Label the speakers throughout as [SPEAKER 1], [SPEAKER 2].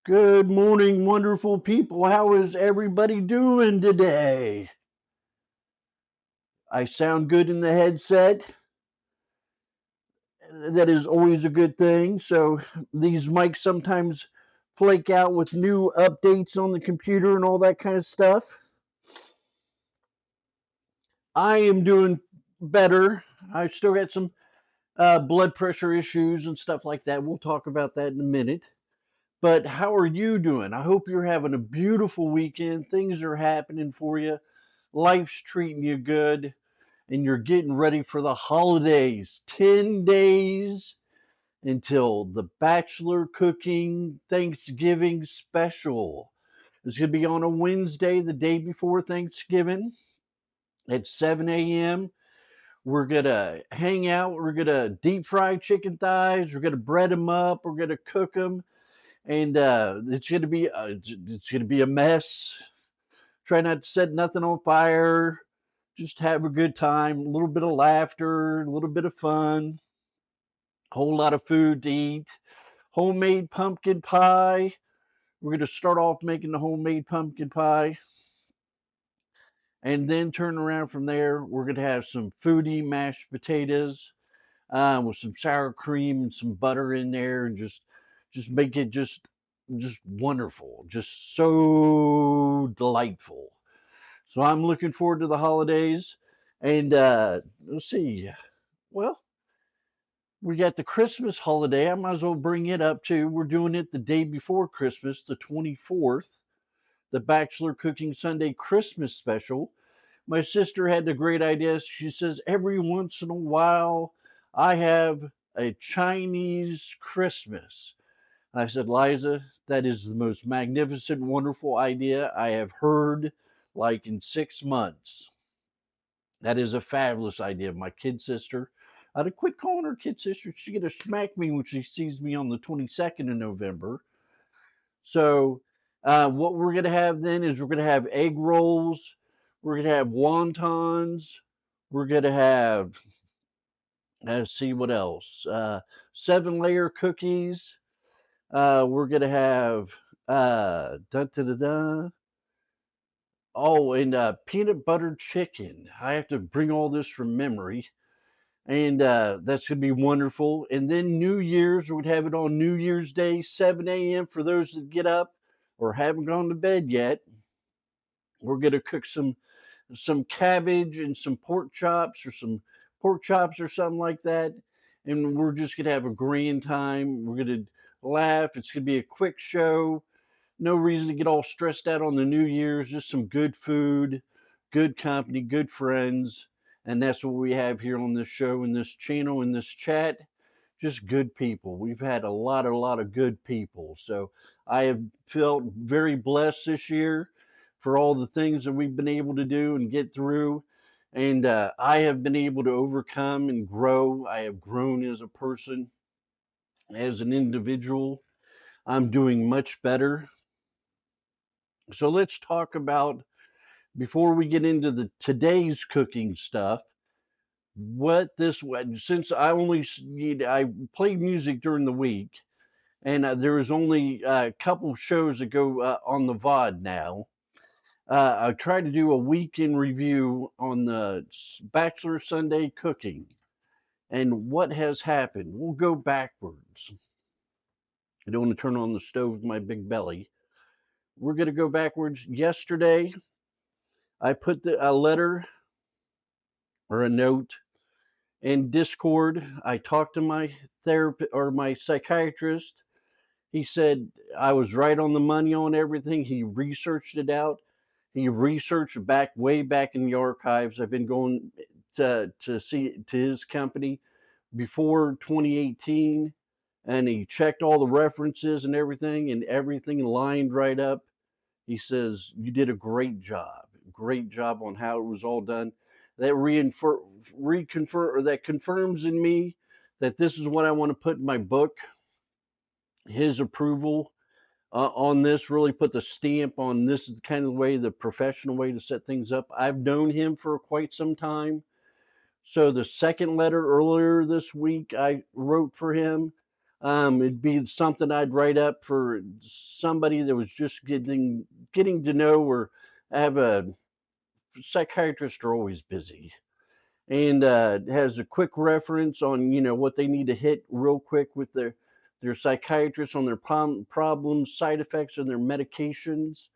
[SPEAKER 1] Good morning, wonderful people. How is everybody doing today? I sound good in the headset. That is always a good thing. So, these mics sometimes flake out with new updates on the computer and all that kind of stuff. I am doing better. I still got some blood pressure issues and stuff like that. We'll talk about that in a minute. But how are you doing? I hope you're having a beautiful weekend. Things are happening for you. Life's treating you good, and you're getting ready for the holidays. 10 days until the Bachelor Cooking Thanksgiving special. It's going to be on a Wednesday, the day before Thanksgiving at 7 a.m. We're going to hang out. We're going to deep fry chicken thighs. We're going to bread them up. We're going to cook them. And it's going to be a mess. Try not to set nothing on fire. Just have a good time, a little bit of laughter, a little bit of fun, a whole lot of food to eat. Homemade pumpkin pie. We're going to start off making the homemade pumpkin pie and then turn around from there. We're going to have some foodie mashed potatoes with some sour cream and some butter in there and just make it just wonderful, just so delightful. So I'm looking forward to the holidays. And let's see. Well, we got the Christmas holiday. I might as well bring it up too. We're doing it the day before Christmas, the 24th, the Bachelor Cooking Sunday Christmas special. My sister had the great idea. She says, every once in a while, I have a Chinese Christmas. I said, Liza, that is the most magnificent, wonderful idea I have heard like in 6 months. That is a fabulous idea. My kid sister, I'd have quit calling her kid sister. She's gonna smack me when she sees me on the 22nd of November. So, what we're gonna have then is we're gonna have egg rolls. We're gonna have wontons. We're gonna have let's see what else. 7-layer cookies. We're gonna have da da da da. Oh, and peanut butter chicken. I have to bring all this from memory. And that's going to be wonderful. And then New Year's, we'd have it on New Year's Day, 7 a.m. for those that get up or haven't gone to bed yet. We're going to cook some cabbage and some pork chops or something like that. And we're just going to have a grand time. We're going to laugh. It's going to be a quick show. No reason to get all stressed out on the New Year's. Just some good food, good company, good friends. And that's what we have here on this show, in this channel, in this chat. Just good people. We've had a lot of good people. So I have felt very blessed this year for all the things that we've been able to do and get through. And I have been able to overcome and grow. I have grown as a person, as an individual. I'm doing much better. So let's talk about, before we get into the today's cooking stuff, what this since I play music during the week, and there is only a couple shows that go on the VOD now. I try to do a weekend review on the Bachelor Sunday cooking and what has happened. We'll go backwards. I don't want to turn on the stove with my big belly. We're going to go backwards. Yesterday, I put a letter or a note in Discord. I talked to my therapist or my psychiatrist. He said I was right on the money on everything. He researched it out. He researched back way back in the archives. I've been going to see to his company before 2018, and he checked all the references and everything lined right up. He says you did a great job on how it was all done. That that confirms in me that this is what I want to put in my book. His approval on this really put the stamp on this is kind of the way, the professional way to set things up. I've known him for quite some time. So the second letter earlier this week I wrote for him, It'd be something I'd write up for somebody that was just getting to know, or have a psychiatrists are always busy, and has a quick reference on what they need to hit real quick with their psychiatrist on their problems, side effects, and their medications.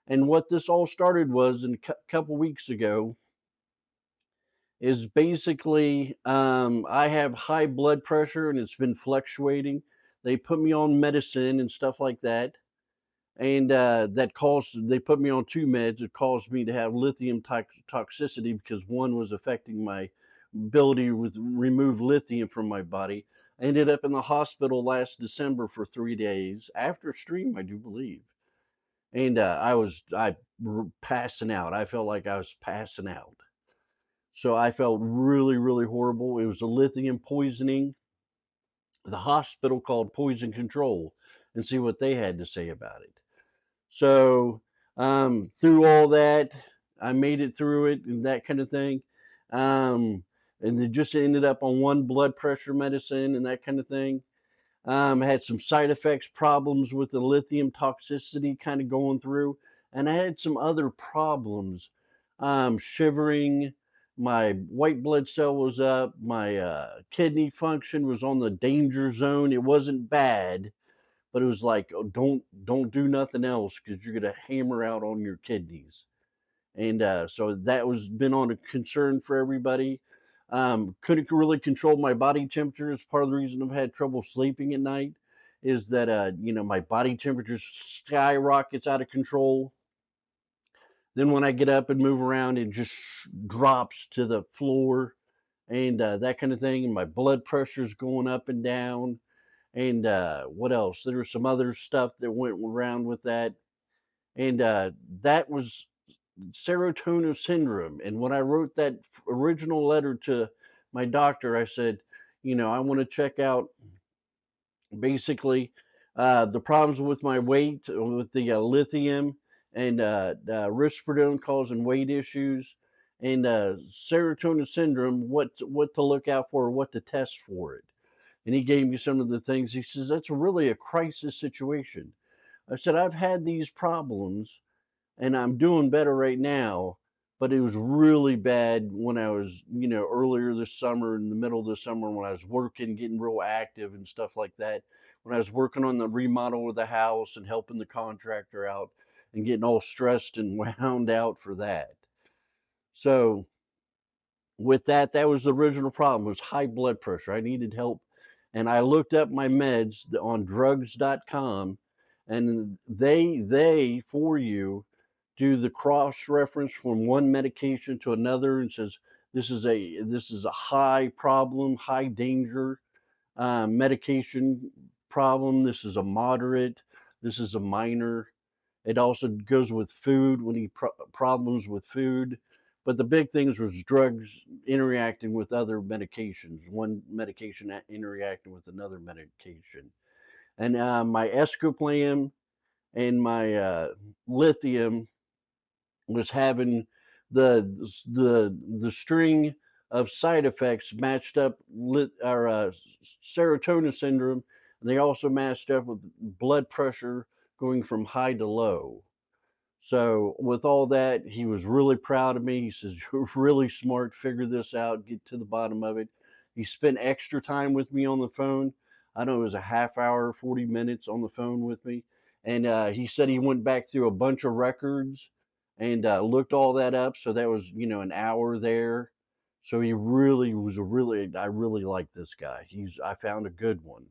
[SPEAKER 1] And what this all started was in a couple weeks ago is basically I have high blood pressure and it's been fluctuating. They put me on medicine and stuff like that, and that caused they put me on two meds. It caused me to have lithium toxicity because one was affecting my ability to remove lithium from my body. I ended up in the hospital last December for 3 days after stream, I do believe, and I passing out. I felt like I was passing out. So I felt really, really horrible. It was a lithium poisoning. The hospital called poison control and see what they had to say about it. So through all that, I made it through it and that kind of thing. And it just ended up on one blood pressure medicine and that kind of thing. I had some side effects problems with the lithium toxicity kind of going through, and I had some other problems. Shivering, my white blood cell was up, my kidney function was on the danger zone. It wasn't bad, but it was like, oh, don't do nothing else because you're gonna hammer out on your kidneys. And so that was been on a concern for everybody. Couldn't really control my body temperature. It's part of the reason I've had trouble sleeping at night. Is that my body temperature skyrockets out of control. Then when I get up and move around, it just drops to the floor and that kind of thing. And my blood pressure's going up and down. And what else? There was some other stuff that went around with that. And that was serotonin syndrome. And when I wrote that original letter to my doctor, I said, I want to check out basically the problems with my weight, with the lithium and risperidone causing weight issues, and serotonin syndrome. What to look out for, what to test for it. And he gave me some of the things. He says that's really a crisis situation. I said I've had these problems and I'm doing better right now. But it was really bad when I was, earlier this summer, in the middle of the summer, when I was working, getting real active and stuff like that. When I was working on the remodel of the house and helping the contractor out and getting all stressed and wound out for that. So with that, that was the original problem was high blood pressure. I needed help, and I looked up my meds on drugs.com, and they for you do the cross reference from one medication to another and says this is a high problem, high danger medication problem. This is a moderate. This is a minor. It also goes with food when he problems with food. But the big things was drugs interacting with other medications, one medication interacting with another medication. And my escoplam and my lithium was having the string of side effects matched up or serotonin syndrome, and they also matched up with blood pressure going from high to low. So with all that, he was really proud of me. He says, "You're really smart. Figure this out. Get to the bottom of it." He spent extra time with me on the phone. I know it was a half hour, 40 minutes on the phone with me. And he said he went back through a bunch of records and looked all that up. So that was, an hour there. So he really was I really like this guy. I found a good one.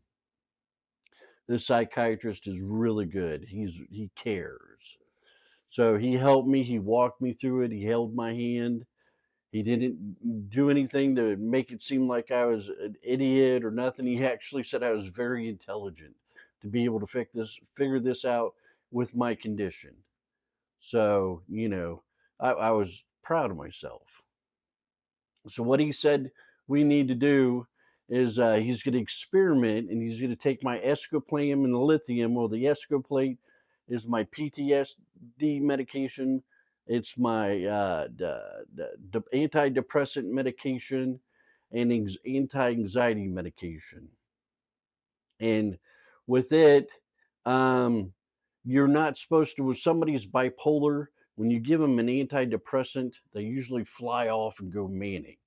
[SPEAKER 1] This psychiatrist is really good. He cares. So he helped me. He walked me through it. He held my hand. He didn't do anything to make it seem like I was an idiot or nothing. He actually said I was very intelligent to be able to figure this out with my condition. So, I was proud of myself. So what he said we need to do is he's going to experiment and he's going to take my escoplam and the lithium. Well, the escoplate is my PTSD medication. It's my antidepressant medication and anti-anxiety medication. And with it, um, you're not supposed to, when somebody's bipolar, when you give them an antidepressant, they usually fly off and go manic.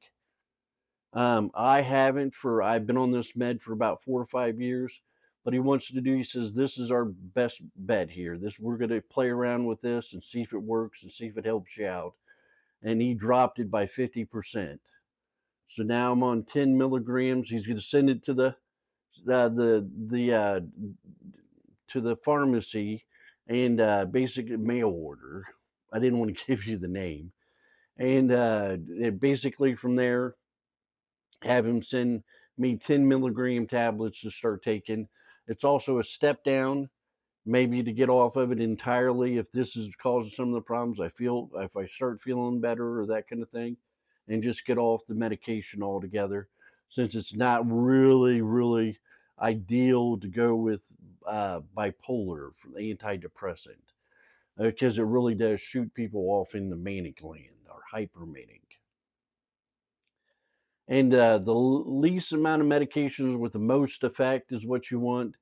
[SPEAKER 1] I haven't for, I've been on this med for about 4 or 5 years, but he wants to do, he says, this is our best bet here. We're going to play around with this and see if it works and see if it helps you out. And he dropped it by 50%. So now I'm on 10 milligrams. He's going to send it to the to the pharmacy and basically mail order. I didn't want to give you the name. And basically from there, have him send me 10 milligram tablets to start taking. It's also a step down, maybe to get off of it entirely if this is causing some of the problems I feel, if I start feeling better or that kind of thing, and just get off the medication altogether, since it's not really ideal to go with bipolar for the antidepressant, because it really does shoot people off in the manic land or hypermanic. And the least amount of medications with the most effect is what you want.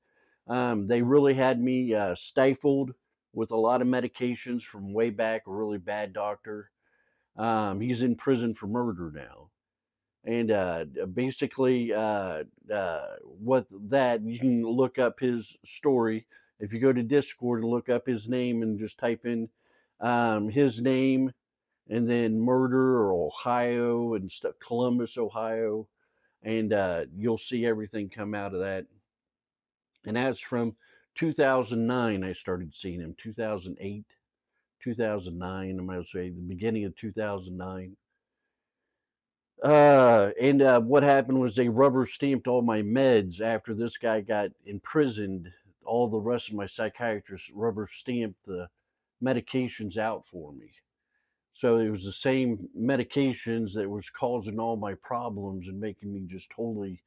[SPEAKER 1] They really had me stifled with a lot of medications from way back, a really bad doctor. He's in prison for murder now. And basically, what that, you can look up his story. If you go to Discord and look up his name and just type in his name and then murder or Ohio and stuff, Columbus, Ohio, and you'll see everything come out of that. And that's from 2009. I started seeing him 2008, 2009. I might say the beginning of 2009. And what happened was they rubber stamped all my meds after this guy got imprisoned. All the rest of my psychiatrists rubber stamped the medications out for me. So it was the same medications that was causing all my problems and making me just totally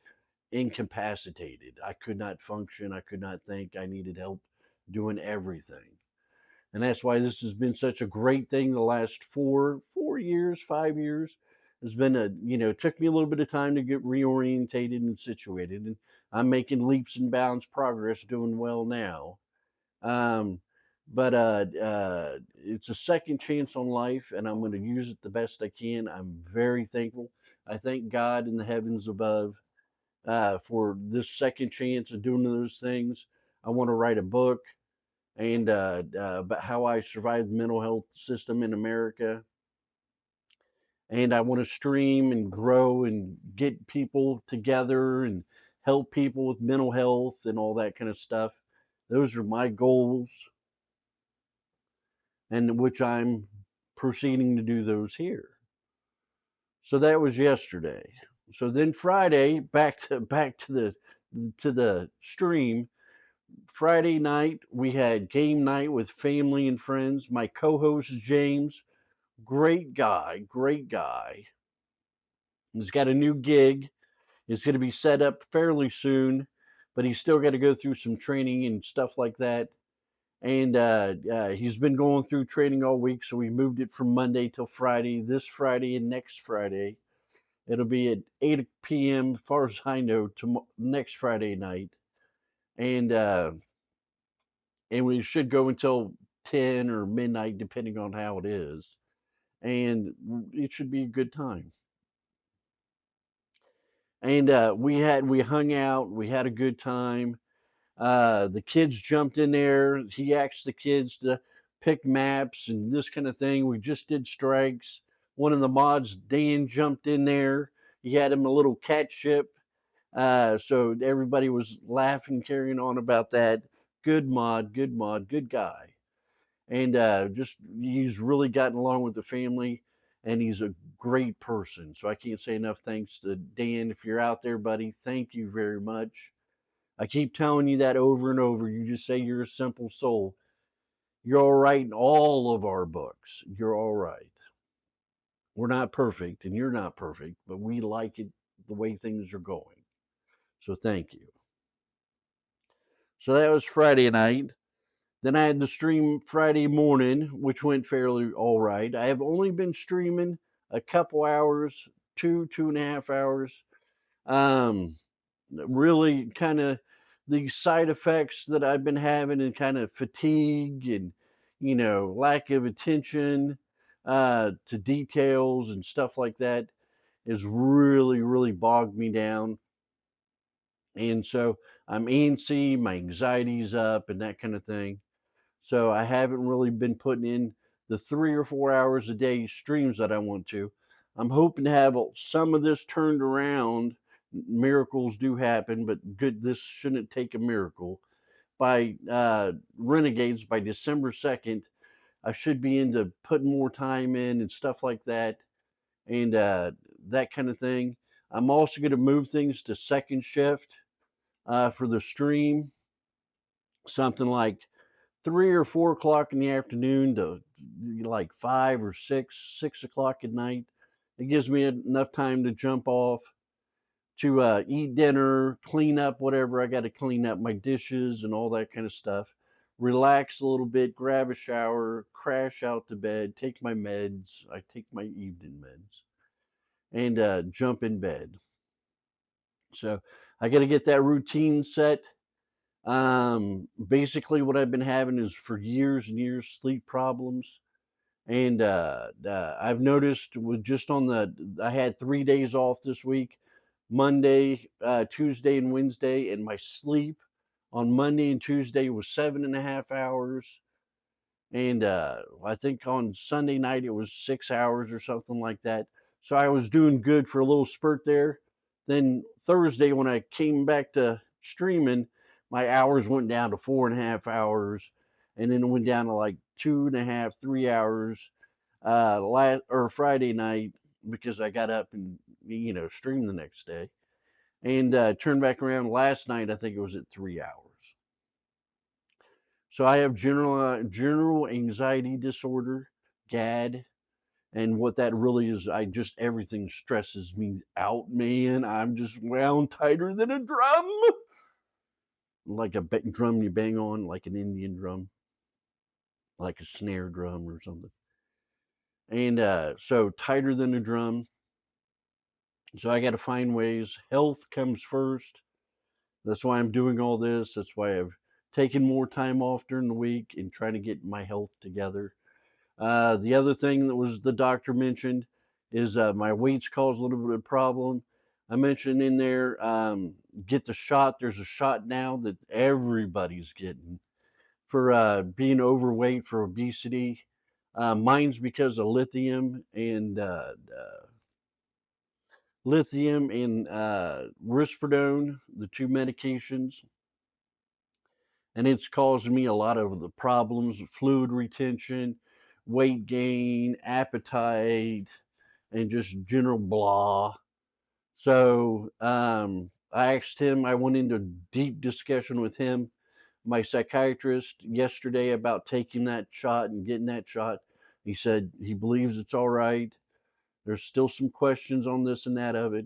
[SPEAKER 1] incapacitated. I could not function. I could not think. I needed help doing everything. And that's why this has been such a great thing the last 4 years, 5 years. It's been it took me a little bit of time to get reorientated and situated. And I'm making leaps and bounds progress, doing well now. Um, but it's a second chance on life, and I'm going to use it the best I can. I'm very thankful. I thank God in the heavens above for this second chance of doing those things. I want to write a book and about how I survived the mental health system in America. And I want to stream and grow and get people together and help people with mental health and all that kind of stuff. Those are my goals, and which I'm proceeding to do those here. So that was yesterday. So then Friday, back to the stream. Friday night, we had game night with family and friends. My co host, James, great guy, great guy. He's got a new gig. It's going to be set up fairly soon, but he's still got to go through some training and stuff like that. And he's been going through training all week, so we moved it from Monday till Friday, this Friday and next Friday. It'll be at 8 p.m., as far as I know, next Friday night. And and we should go until 10 or midnight, depending on how it is. And it should be a good time. And we hung out, we had a good time. The kids jumped in there. He asked the kids to pick maps and this kind of thing. We just did strikes. One of the mods, Dan, jumped in there. He had him a little cat ship. So everybody was laughing, carrying on about that. Good mod, good guy. And just he's really gotten along with the family, and he's a great person. So I can't say enough thanks to Dan. If you're out there, buddy, thank you very much. I keep telling you that over and over. You just say you're a simple soul. You're all right in all of our books. You're all right. We're not perfect, and you're not perfect, but we like it the way things are going. So thank you. So that was Friday night. Then I had the stream Friday morning, which went fairly all right. I have only been streaming a couple hours, 2.5 hours. Um, really kind of the side effects that I've been having and kind of fatigue and lack of attention to details and stuff like that has really really bogged me down, and so I'm antsy, my anxiety's up, and that kind of thing. So I haven't really been putting in the 3 or 4 hours a day streams that I want to. I'm hoping to have some of this turned around. Miracles do happen, but good. This shouldn't take a miracle. By Renegades by December 2nd, I should be into putting more time in and stuff like that, and that kind of thing. I'm also going to move things to second shift for the stream, something like 3 or 4 o'clock in the afternoon to like 5 or 6 o'clock at night. It gives me enough time to jump off to eat dinner, clean up whatever I got to clean up, my dishes and all that kind of stuff. Relax a little bit, grab a shower, crash out to bed, take my meds. I take my evening meds and jump in bed. So I got to get that routine set. Basically, what I've been having is for years and years sleep problems, and I've noticed with just on the I had 3 days off this week, Monday, Tuesday, and Wednesday, and my sleep on Monday and Tuesday was 7.5 hours, and I think on Sunday night it was 6 hours or something like that. So I was doing good for a little spurt there. Then Thursday, when I came back to streaming, my hours went down to 4.5 hours, and then it went down to like 2.5, 3 hours last or Friday night because I got up and streamed the next day, and turned back around last night. I think it was at 3 hours. So I have general anxiety disorder, GAD, and what that really is, I just everything stresses me out, man. I'm just wound tighter than a drum, like a drum you bang on, like an Indian drum, like a snare drum or something. And so tighter than a drum. So I got to find ways. Health comes first. That's why I'm doing all this. That's why I've taken more time off during the week and trying to get my health together. The other thing that was the doctor mentioned is my weight's caused a little bit of problem. I mentioned in there, get the shot. There's a shot now that everybody's getting for being overweight, for obesity. Mine's because of lithium and risperidone, the two medications, and it's causing me a lot of the problems: fluid retention, weight gain, appetite, and just general blah. So I asked him. I went into deep discussion with him, my psychiatrist, yesterday about taking that shot and getting that shot. He said he believes it's all right. There's still some questions on this and that of it,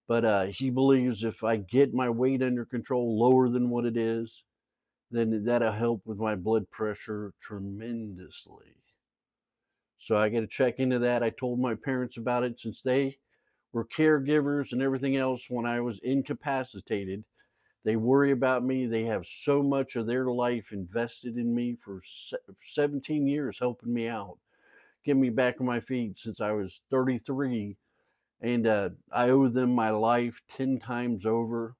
[SPEAKER 1] but he believes if I get my weight under control, lower than what it is, then that'll help with my blood pressure tremendously. So I got to check into that. I told my parents about it since they were caregivers and everything else when I was incapacitated. They worry about me. They have so much of their life invested in me for 17 years, helping me out, getting me back on my feet since I was 33. And I owe them my life 10 times over.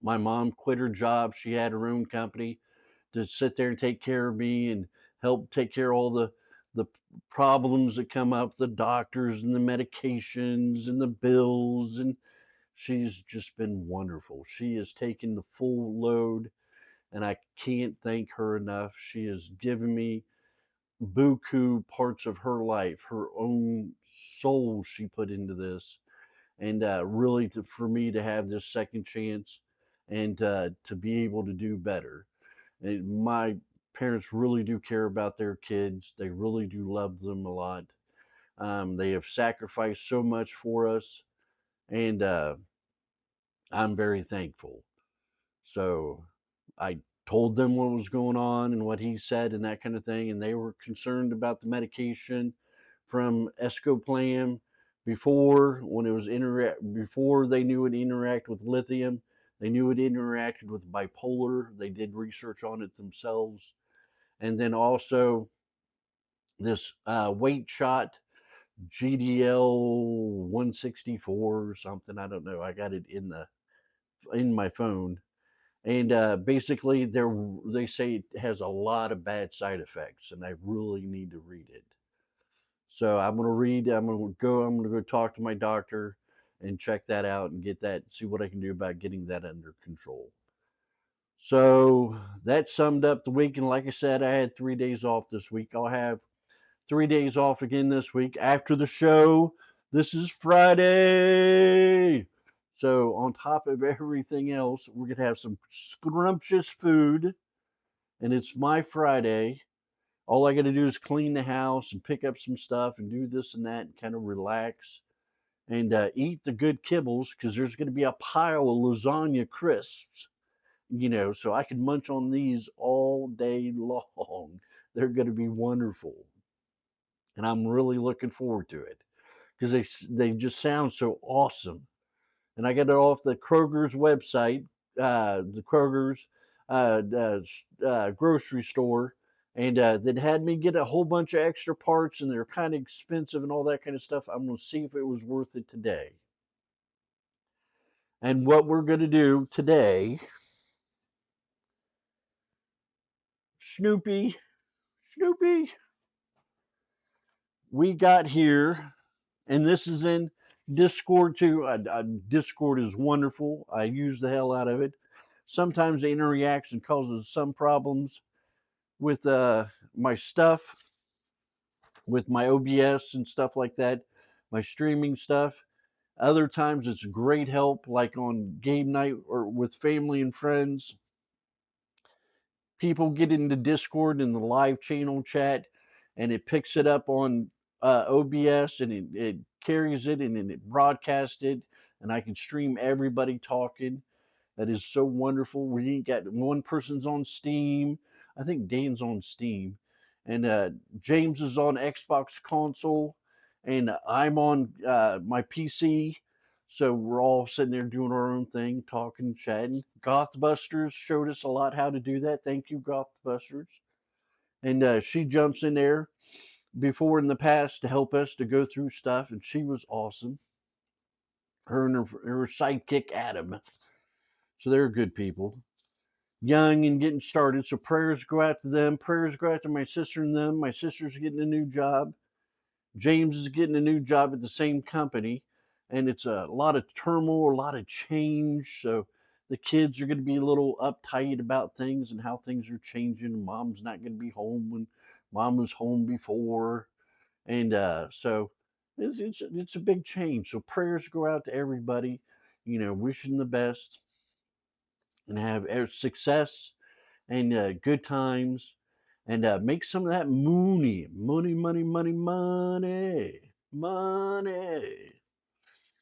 [SPEAKER 1] My mom quit her job. She had her own company to sit there and take care of me and help take care of all the problems that come up, the doctors and the medications and the bills, and she's just been wonderful. She has taken the full load, and I can't thank her enough. She has given me buku parts of her life, her own soul she put into this, and really for me to have this second chance and to be able to do better. And my parents really do care about their kids. They really do love them a lot. They have sacrificed so much for us, and I'm very thankful. So I told them what was going on and what he said and that kind of thing, and they were concerned about the medication from Escoplam before when it was interact before they knew it interact with lithium. They knew it interacted with bipolar. They did research on it themselves. And then also this weight shot, GDL 164 or something. I don't know. I got it in my phone. And basically, they say it has a lot of bad side effects, and I really need to read it. So I'm gonna read. I'm gonna go talk to my doctor and check that out and get that. See what I can do about getting that under control. So that summed up the week. And like I said, I had 3 days off this week. I'll have 3 days off again this week after the show. This is Friday. So on top of everything else, we're gonna have some scrumptious food, and it's my Friday. All I got to do is clean the house and pick up some stuff and do this and that and kind of relax and eat the good kibbles because there's going to be a pile of lasagna crisps, so I can munch on these all day long. They're going to be wonderful, and I'm really looking forward to it because they just sound so awesome. And I got it off the Kroger's website, the Kroger's grocery store, and that had me get a whole bunch of extra parts, and they're kind of expensive and all that kind of stuff. I'm going to see if it was worth it today. And what we're going to do today, Snoopy, Snoopy, we got here, and this is in Discord too. Discord is wonderful. I use the hell out of it. Sometimes the interaction causes some problems with my stuff, with my OBS and stuff like that, my streaming stuff. Other times it's great help, like on game night or with family and friends. People get into Discord in the live channel chat, and it picks it up on OBS, and it carries it and then it broadcasts it, and I can stream everybody talking. That is so wonderful. We ain't got one person's on Steam. I think Dan's on Steam, and James is on Xbox console, and I'm on my PC. So we're all sitting there doing our own thing, talking, chatting. Gothbusters showed us a lot how to do that. Thank you, Gothbusters. And she jumps in there before in the past to help us to go through stuff, and she was awesome. Her and her sidekick Adam. So they're good people, young and getting started. So prayers go out to them. Prayers go out to my sister and them. My sister's getting a new job. James is getting a new job at the same company. And it's a lot of turmoil, a lot of change. So the kids are going to be a little uptight about things and how things are changing. Mom's not going to be home when mom was home before. And so it's a big change. So prayers go out to everybody, wishing the best and have success and good times, and make some of that money.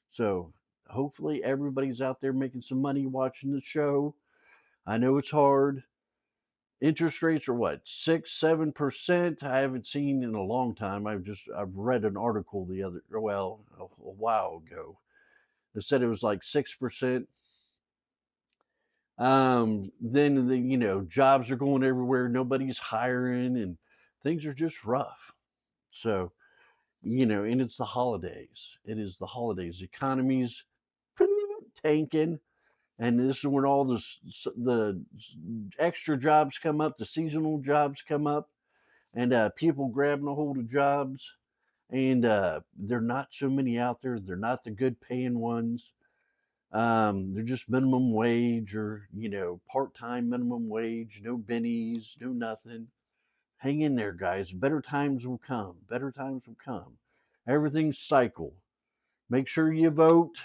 [SPEAKER 1] So hopefully everybody's out there making some money watching the show. I know it's hard. Interest rates are what, 6, 7%? I haven't seen in a long time. I've read an article a while ago. It said it was like 6%. Then jobs are going everywhere. Nobody's hiring, and things are just rough. So and it's the holidays. It is the holidays. The economy's tanking, and this is when all the extra jobs come up, the seasonal jobs come up, and people grabbing a hold of jobs, and there are not so many out there. They're not the good paying ones. They're just minimum wage or, part-time minimum wage, no bennies, no nothing. Hang in there, guys. Better times will come. Better times will come. Everything's cycle. Make sure you vote.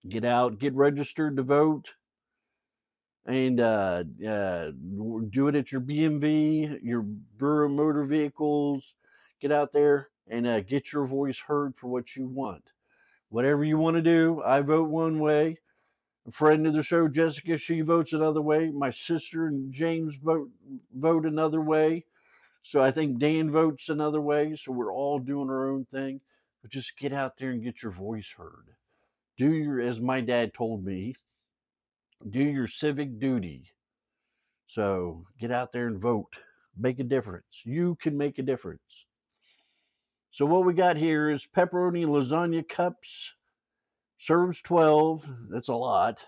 [SPEAKER 1] Get out, get registered to vote, and do it at your BMV, your Bureau of Motor Vehicles. Get out there and get your voice heard for what you want. Whatever you want to do, I vote one way. A friend of the show, Jessica, she votes another way. My sister and James vote another way. So I think Dan votes another way. So we're all doing our own thing. But just get out there and get your voice heard. As my dad told me, Do your civic duty. So get out there and vote. Make a difference. You can make a difference. So what we got here is pepperoni lasagna cups. Serves 12. That's a lot.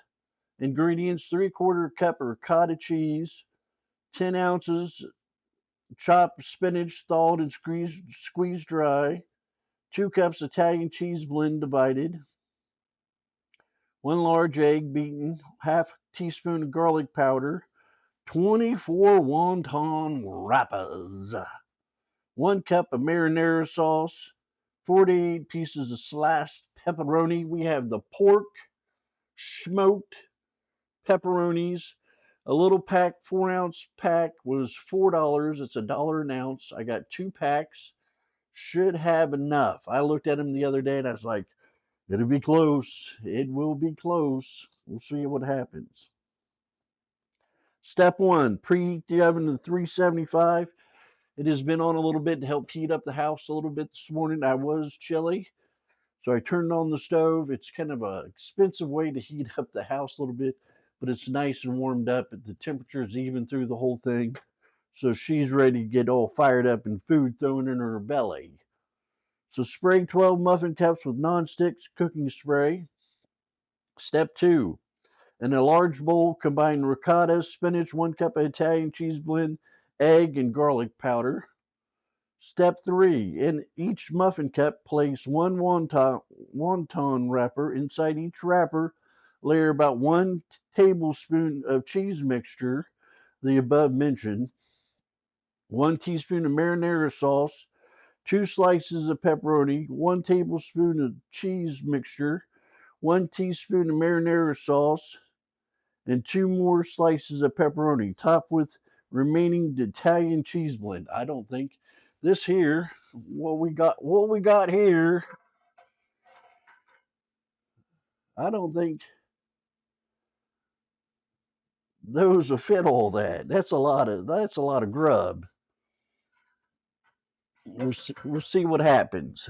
[SPEAKER 1] Ingredients: 3/4 cup of ricotta cheese, 10 ounces chopped spinach, thawed and squeezed dry, 2 cups Italian cheese blend divided, 1 large egg beaten, half teaspoon of garlic powder, 24 wonton wrappers, 1 cup of marinara sauce, 48 pieces of sliced pepperoni. We have the pork, smoked pepperonis. A little pack, 4-ounce pack was $4. It's $1 an ounce. I got 2 packs. Should have enough. I looked at them the other day and I was like, it'll be close. It will be close. We'll see what happens. Step one, preheat the oven to 375. It has been on a little bit to help heat up the house a little bit this morning. I was chilly, so I turned on the stove. It's kind of an expensive way to heat up the house a little bit, but it's nice and warmed up. The temperature's even through the whole thing. So she's ready to get all fired up and food thrown in her belly. So spray 12 muffin cups with non-stick cooking spray. Step two, in a large bowl, combine ricotta, spinach, 1 cup of Italian cheese blend, egg, and garlic powder. Step three, in each muffin cup, place 1 wonton wrapper. Inside each wrapper, layer about 1 tablespoon of cheese mixture, the above mentioned, 1 teaspoon of marinara sauce, 2 slices of pepperoni, 1 tablespoon of cheese mixture, 1 teaspoon of marinara sauce, and 2 more slices of pepperoni. Top with remaining Italian cheese blend. I don't think this here, what we got here, I don't think those will fit all that. That's a lot of grub. We'll see what happens.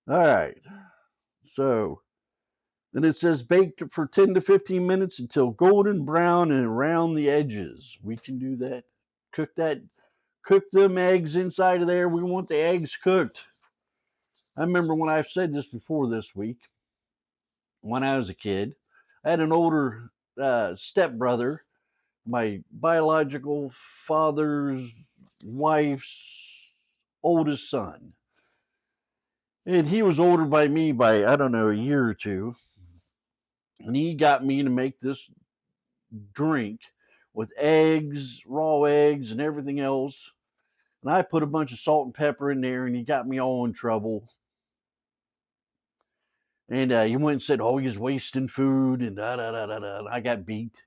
[SPEAKER 1] All right. So then it says bake for 10 to 15 minutes until golden brown and around the edges. We can do that. Cook that. Cook them eggs inside of there. We want the eggs cooked. I remember when I've said this before this week, when I was a kid, I had an older stepbrother, my biological father's wife's oldest son. And he was older by me by, I don't know, a year or two. And he got me to make this drink with eggs, raw eggs, and everything else. And I put a bunch of salt and pepper in there, and he got me all in trouble. And he went and said, "Oh, he's wasting food," and da da da da da. And I got beat.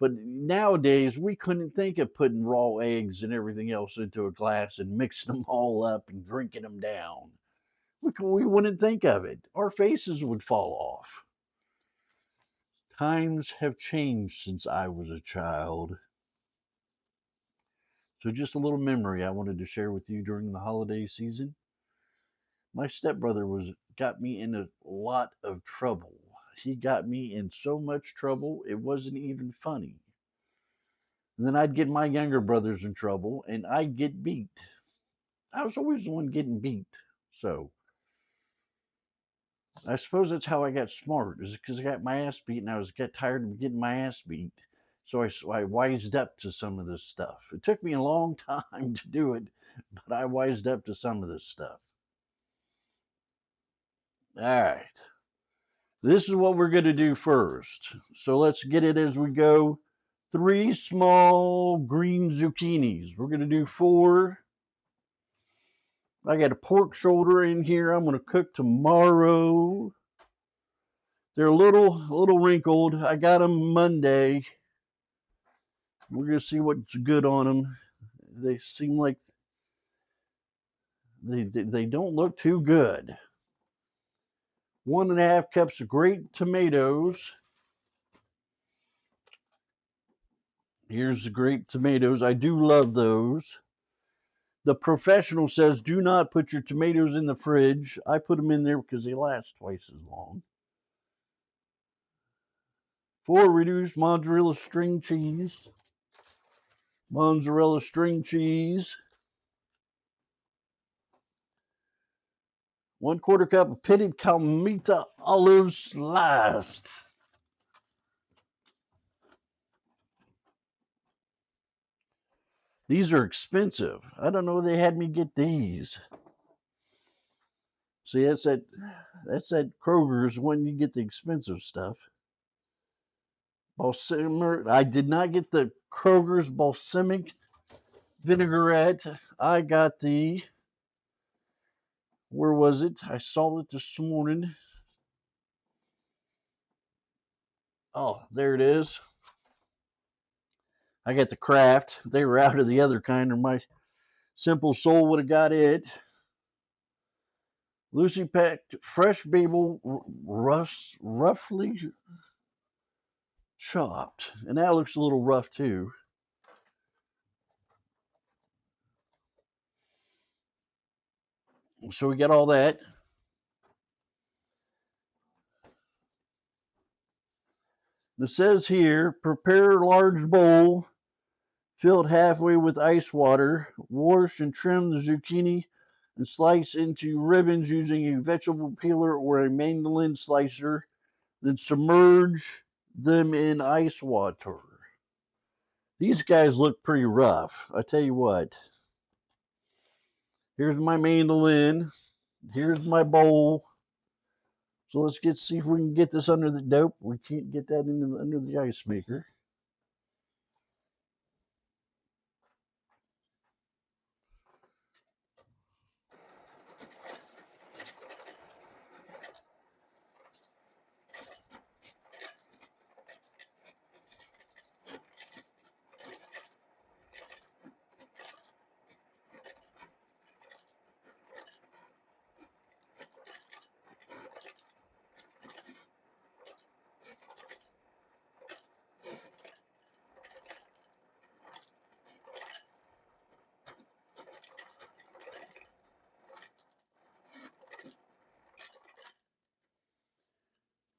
[SPEAKER 1] But nowadays, we couldn't think of putting raw eggs and everything else into a glass and mixing them all up and drinking them down. We wouldn't think of it. Our faces would fall off. Times have changed since I was a child. So, just a little memory I wanted to share with you during the holiday season. My stepbrother was got me in a lot of trouble. He got me in so much trouble it wasn't even funny. And then I'd get my younger brothers in trouble and I'd get beat. I was always the one getting beat. So I suppose that's how I got smart, is because I got my ass beat and I was got tired of getting my ass beat. So I wised up to some of this stuff. It took me a long time to do it, but I wised up to some of this stuff. All right. This is what we're going to do first. So let's get it as we go. 3 small green zucchinis. We're going to do 4. I got a pork shoulder in here I'm going to cook tomorrow. They're a little wrinkled. I got them Monday. We're going to see what's good on them. They seem like they don't look too good. 1.5 cups of grape tomatoes. Here's the grape tomatoes. I do love those. The professional says do not put your tomatoes in the fridge. I put them in there because they last twice as long. 4 reduced mozzarella string cheese. Mozzarella string cheese. 1/4 cup of pitted Calmita olives sliced. These are expensive. I don't know they had me get these. See, that's at Kroger's when you get the expensive stuff. Balsamic. I did not get the Kroger's balsamic vinaigrette. I got the, where was it? I saw it this morning. Oh, there it is. I got the Kraft. They were out of the other kind, or my simple soul would have got it. Lucy packed fresh basil, roughly chopped, and that looks a little rough too. So we got all that. It says here, prepare a large bowl filled halfway with ice water. Wash and trim the zucchini and slice into ribbons using a vegetable peeler or a mandolin slicer. Then submerge them in ice water. These guys look pretty rough. I tell you what. Here's my mandolin. Here's my bowl. So let's see if we can get this under the dope. We can't get that under the ice maker.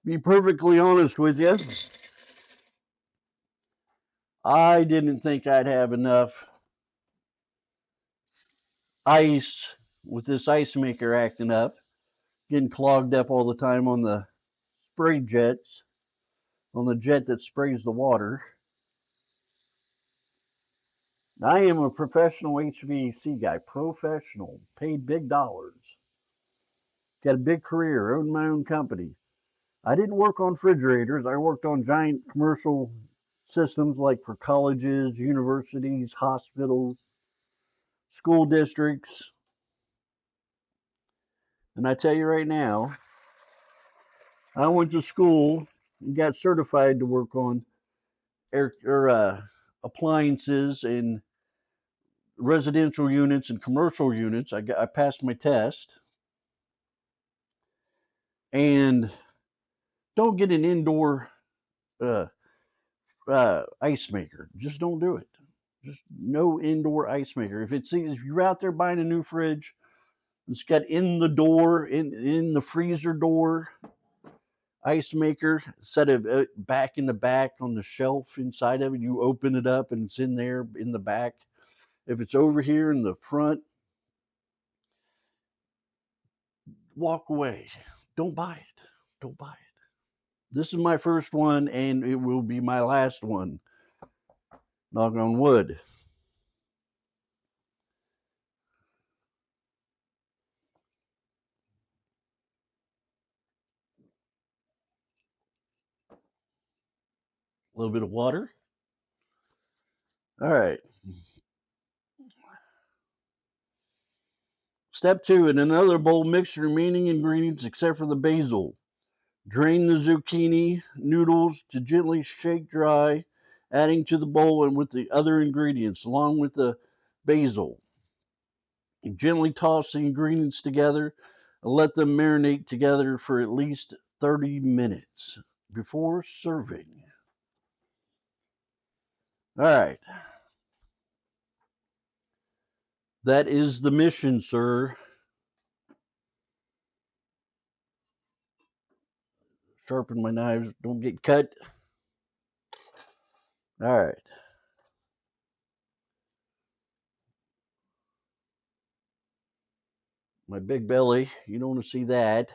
[SPEAKER 1] Be perfectly honest with you, I didn't think I'd have enough ice with this ice maker acting up, getting clogged up all the time on the spray jets, on the jet that sprays the water. I am a professional HVAC guy, professional, paid big dollars, got a big career, owned my own company. I didn't work on refrigerators. I worked on giant commercial systems like for colleges, universities, hospitals, school districts. And I tell you right now, I went to school and got certified to work on air or appliances and residential units and commercial units. I passed my test, and don't get an indoor uh, ice maker. Just don't do it. Just no indoor ice maker. If you're out there buying a new fridge, it's got in the door, in the freezer door, ice maker set of back in the back on the shelf inside of it. You open it up and it's in there in the back. If it's over here in the front, walk away. Don't buy it. Don't buy it. This is my first one and it will be my last one. Knock on wood. A little bit of water. All right. Step 2, in another bowl, mix the remaining ingredients except for the basil. Drain the zucchini noodles to gently shake dry, adding to the bowl and with the other ingredients, along with the basil. Gently toss the ingredients together and let them marinate together for at least 30 minutes before serving. All right. That is the mission, sir. Sharpen my knives, don't get cut. All right. My big belly, you don't want to see that.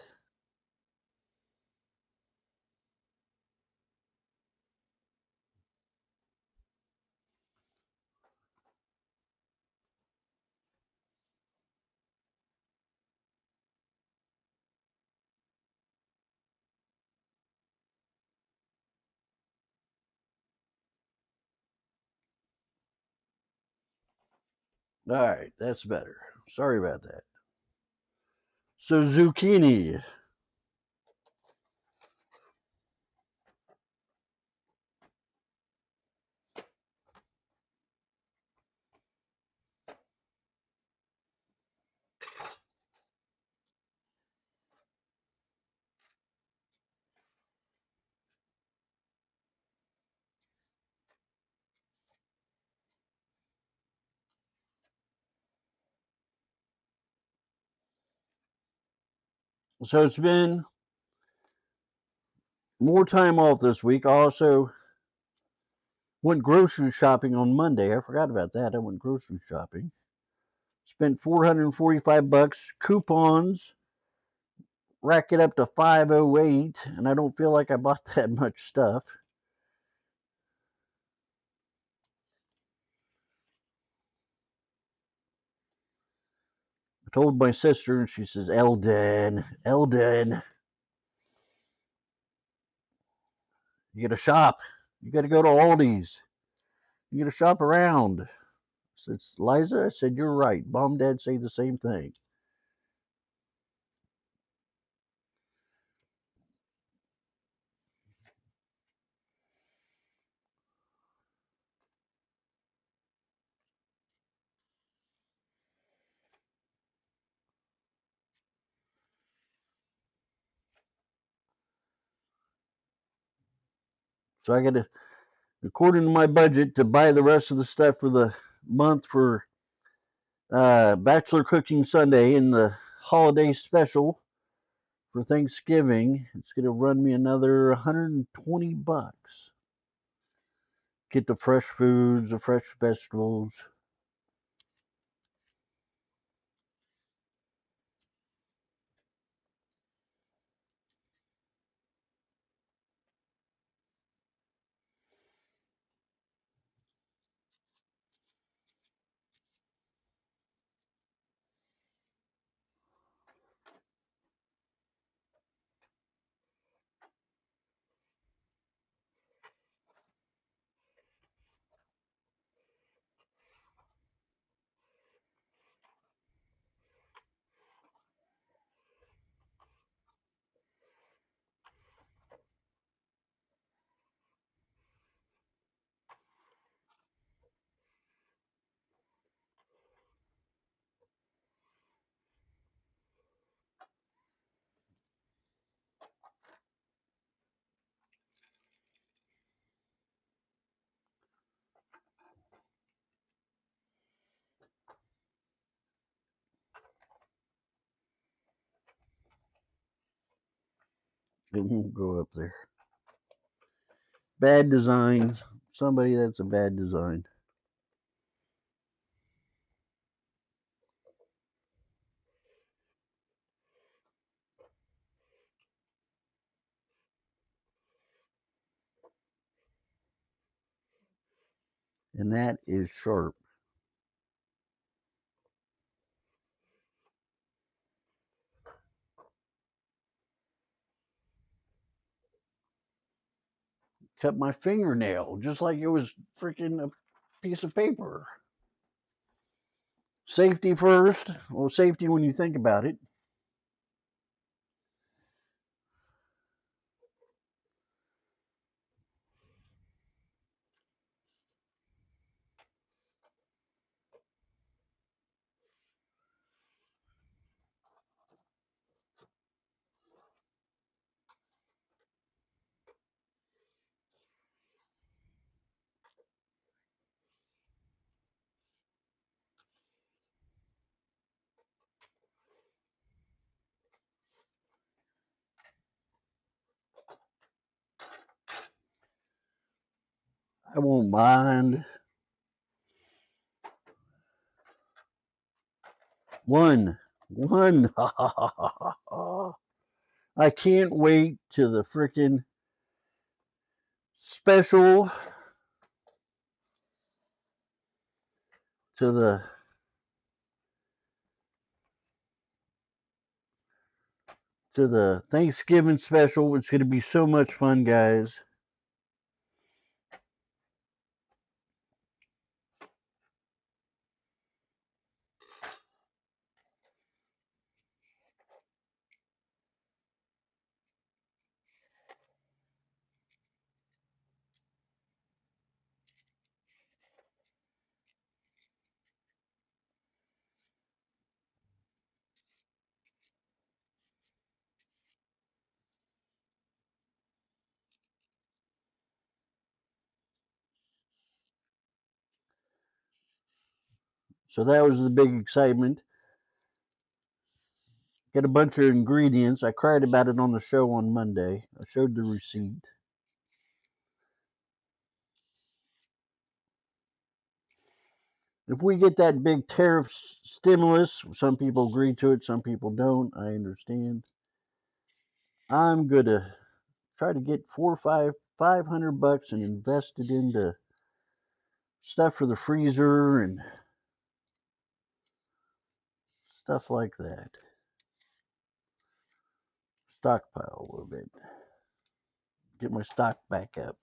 [SPEAKER 1] All right, that's better. Sorry about that. So zucchini. So it's been more time off this week. I also went grocery shopping on Monday. I forgot about that. I went grocery shopping. Spent 445 bucks. Coupons rack it up to 508, and I don't feel like I bought that much stuff. I told my sister, and she says, Eldon, you gotta shop. You gotta go to Aldi's. You gotta shop around. I said, Liza, I said, you're right. Mom and Dad say the same thing. So I gotta, according to my budget, to buy the rest of the stuff for the month for Bachelor Cooking Sunday and the holiday special for Thanksgiving. It's gonna run me another 120 bucks. Get the fresh foods, the fresh vegetables. It won't go up there. Bad design. Somebody that's a bad design. And that is sharp. Cut my fingernail just like it was freaking a piece of paper. Safety first. Well, safety when you think about it. I won't mind. One. One. I can't wait to the freaking special, to the Thanksgiving special. It's going to be so much fun, guys. So that was the big excitement. Get a bunch of ingredients. I cried about it on the show on Monday. I showed the receipt. If we get that big tariff stimulus, some people agree to it, some people don't. I understand. I'm gonna try to get 500 bucks and invest it into stuff for the freezer and stuff like that. Stockpile a little bit. Get my stock back up.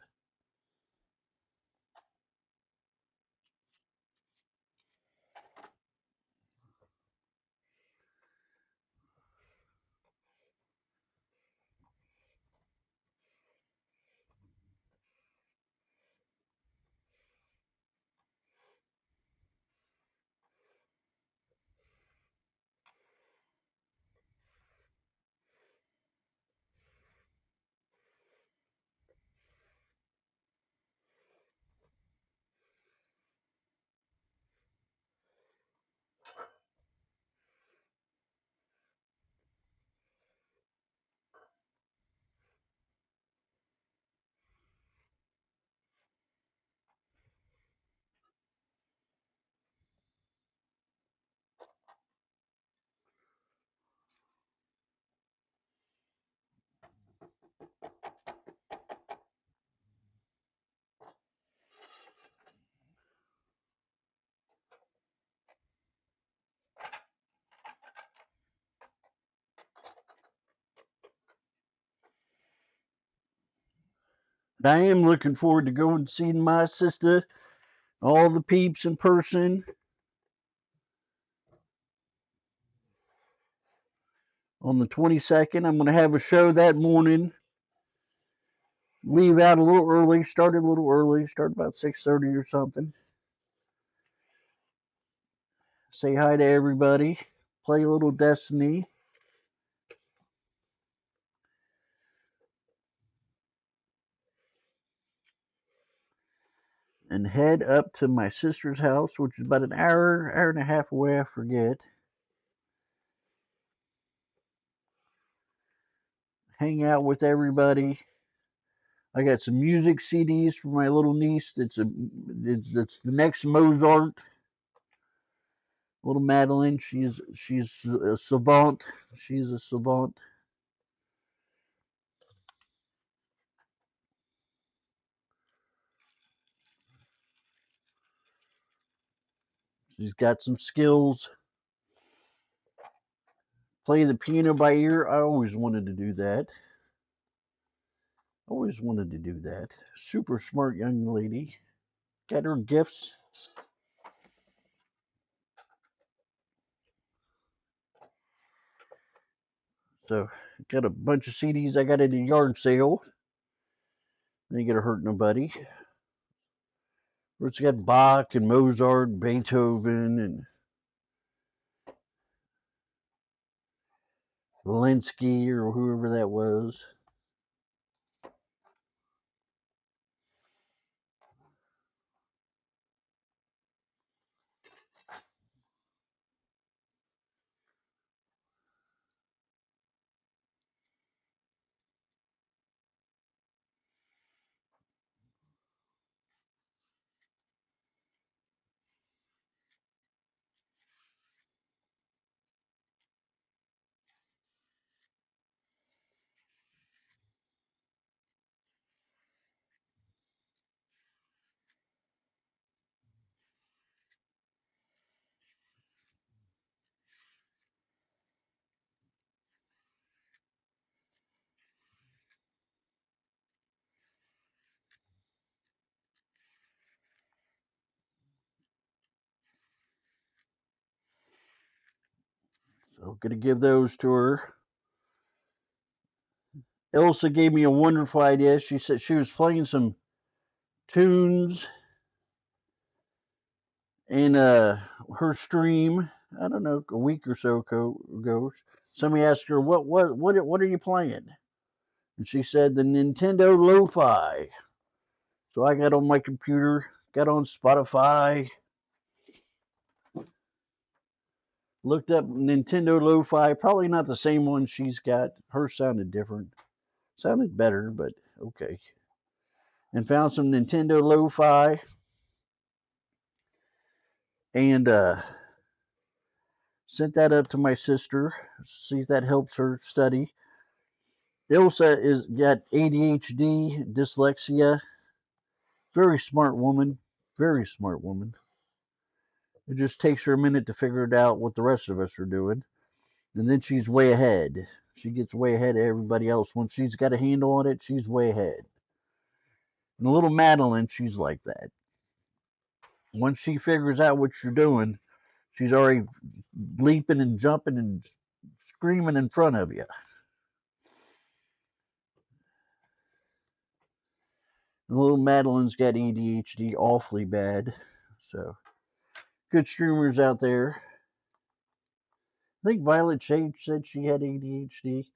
[SPEAKER 1] And I am looking forward to going and seeing my sister, all the peeps in person on the 22nd. I'm going to have a show that morning. Leave out a little early. Start a little early. Start about 6:30 or something. Say hi to everybody. Play a little Destiny. And head up to my sister's house, which is about an hour and a half away, I forget. Hang out with everybody. I got some music CDs for my little niece. It's the next Mozart. Little Madeline. She's a savant. She's a savant. She's got some skills. Play the piano by ear. I always wanted to do that. Always wanted to do that. Super smart young lady. Got her gifts. So got a bunch of CDs I got at a yard sale. Ain't gonna hurt nobody. It's got Bach and Mozart, Beethoven, and Walensky or whoever that was. gonna give those to her. Elsa gave me a wonderful idea. She said she was playing some tunes in her stream. I don't know, a week or so ago. Somebody asked her, what are you playing?" And she said, "The Nintendo Lo-Fi." So I got on my computer, got on Spotify, looked up Nintendo Lo-Fi. Probably not the same one she's got. Hers sounded different. Sounded better, but okay. And found some Nintendo Lo-Fi and sent that up to my sister. See if that helps her study. Ilsa is got ADHD, dyslexia. Very smart woman. Very smart woman. It just takes her a minute to figure it out what the rest of us are doing. And then she's way ahead. She gets way ahead of everybody else. Once she's got a handle on it, she's way ahead. And the little Madeline, she's like that. Once she figures out what you're doing, she's already leaping and jumping and screaming in front of you. And the little Madeline's got ADHD awfully bad. So, good streamers out there. I think Violet Shade said she had ADHD.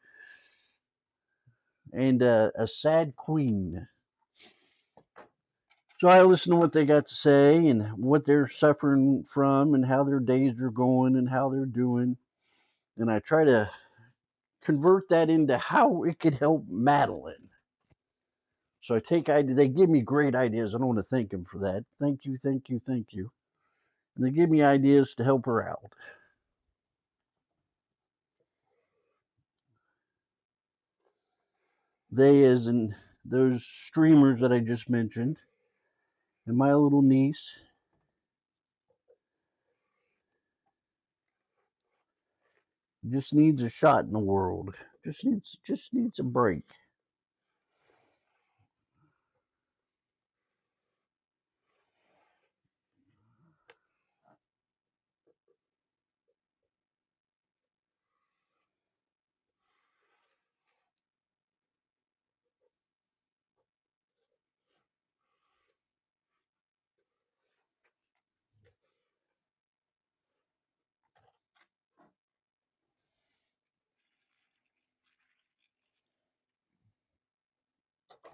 [SPEAKER 1] And a sad queen. So I listen to what they got to say and what they're suffering from and how their days are going and how they're doing. And I try to convert that into how it could help Madeline. So I take they give me great ideas. I don't want to thank them for that. Thank you, thank you, thank you. And they give me ideas to help her out. They, as in those streamers that I just mentioned, and my little niece, just needs a shot in the world. Just needs a break.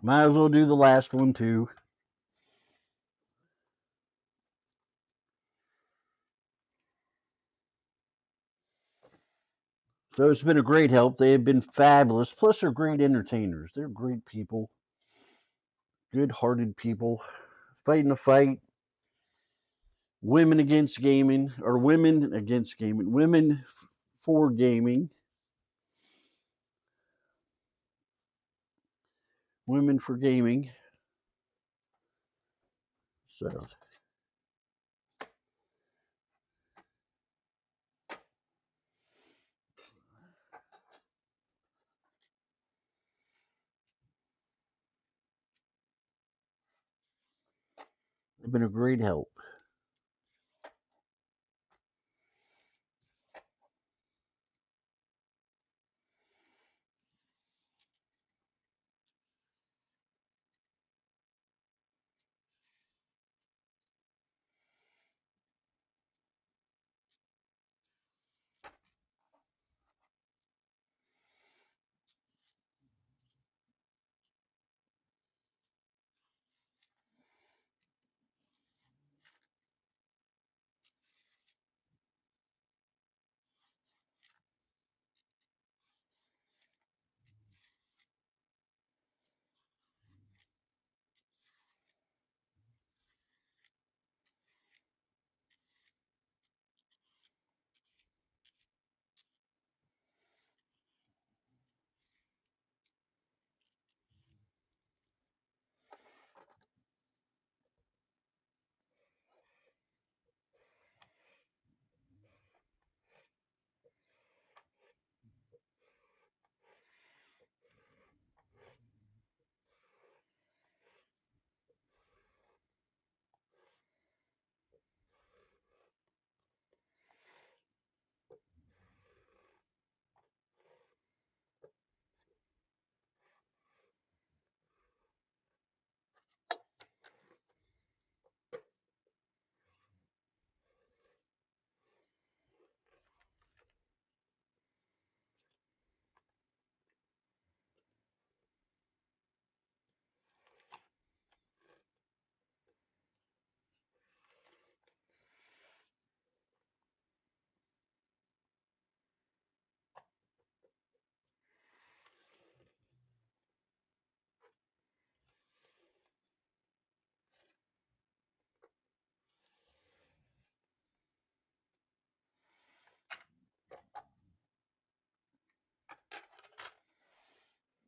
[SPEAKER 1] Might as well do the last one too. So it's been a great help. They have been fabulous. Plus, they're great entertainers. They're great people, good-hearted people, fighting a fight. Women against gaming, or women against gaming. Women for gaming. Women for gaming. So they've been a great help.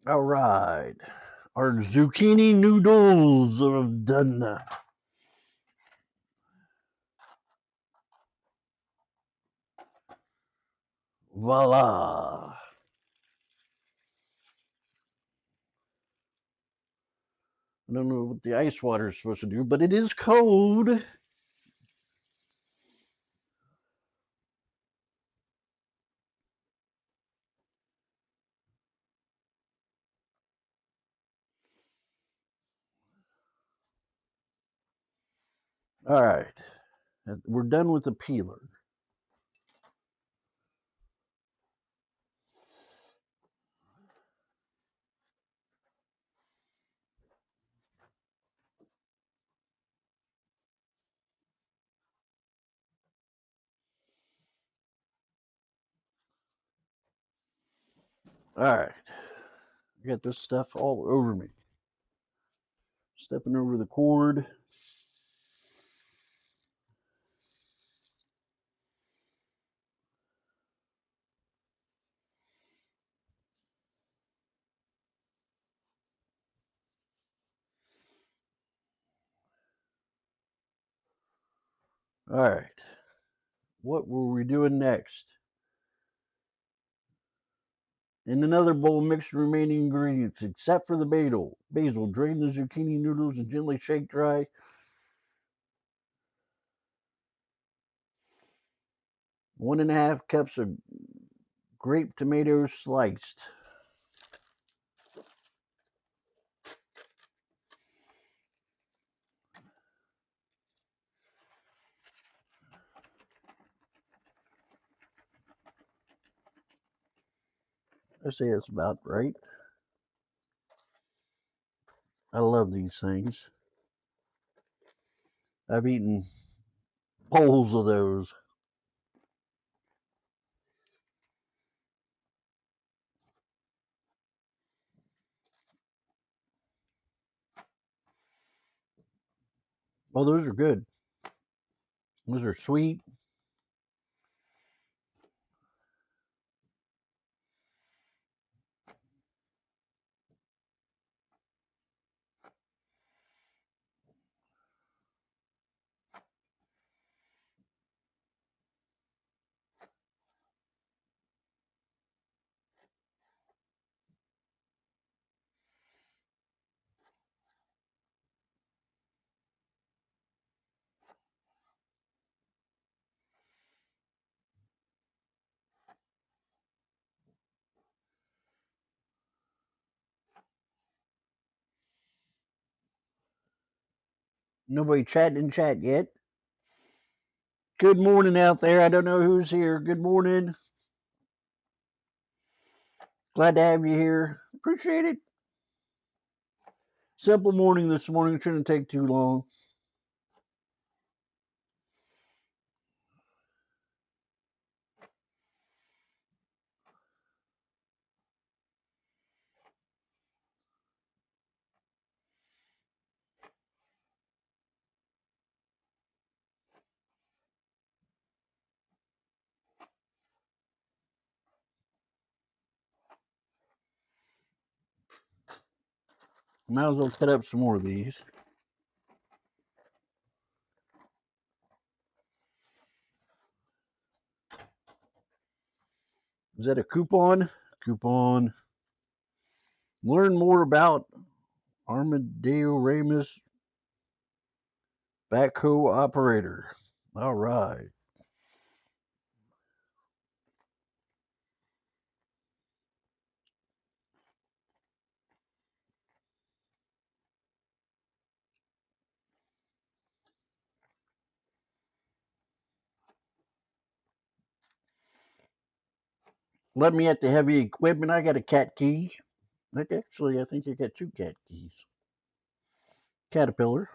[SPEAKER 1] All right. Our zucchini noodles are done. Voila. I don't know what the ice water is supposed to do, but it is cold. All right. We're done with the peeler. All right. I got this stuff all over me. Stepping over the cord. All right. What were we doing next? In another bowl, mix the remaining ingredients except for the basil. Basil. Drain the zucchini noodles and gently shake dry. 1.5 cups of grape tomatoes sliced. I say that's about right. I love these things. I've eaten bowls of those. Oh, those are good. Those are sweet. Nobody chatting in chat yet. Good morning out there. I don't know who's here. Good morning. Glad to have you here. Appreciate it. Simple morning this morning. Shouldn't take too long. Might as well cut up some more of these. Is that a coupon? Coupon. Learn more about Armadillo Ramus backhoe operator. All right. Let me at the heavy equipment. I got a cat key. Actually, I think I got two cat keys. Caterpillar.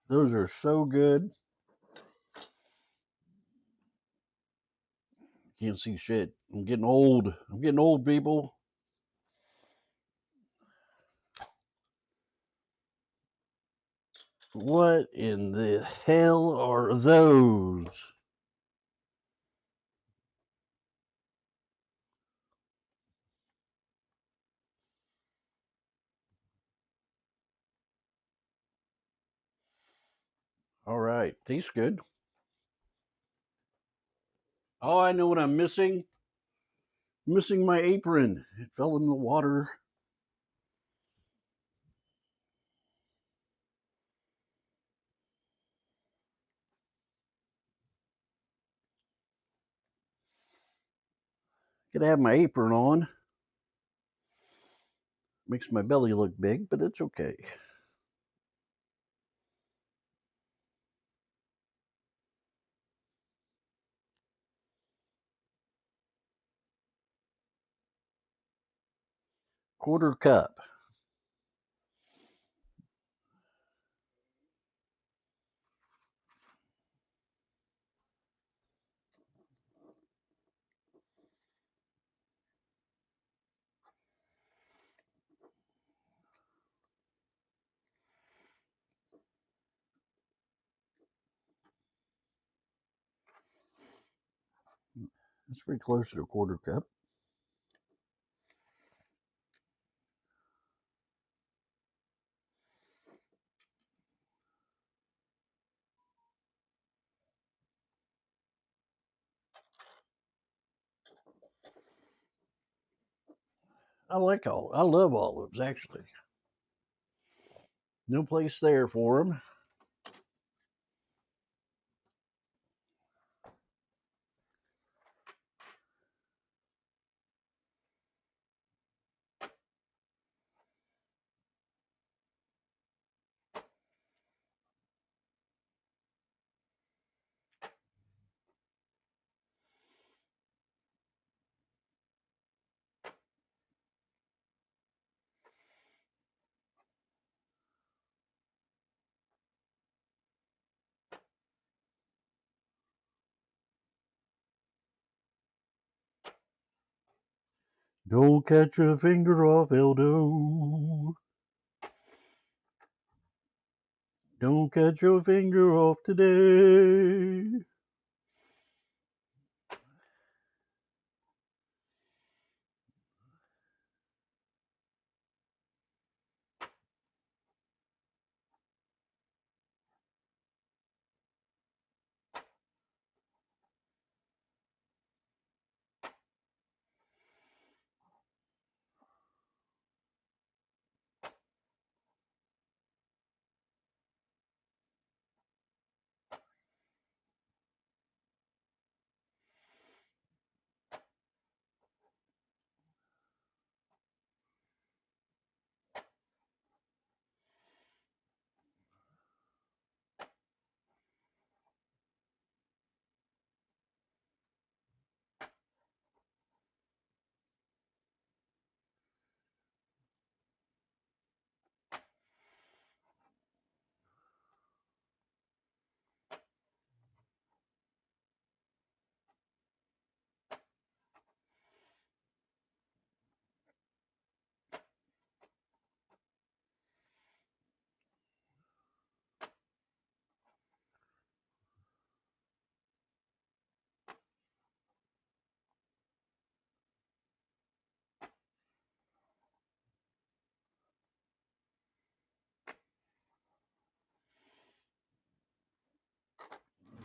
[SPEAKER 1] Those are so good. Can't see shit. I'm getting old. I'm getting old, people. What in the hell are those? All right. Tastes good. Oh, I know what I'm missing. Missing my apron. It fell in the water. Could have my apron on. Makes my belly look big, but it's okay. Quarter cup. That's pretty close to a quarter cup. I love olives actually. No place there for them. Don't cut your finger off, Eldo. Don't cut your finger off today.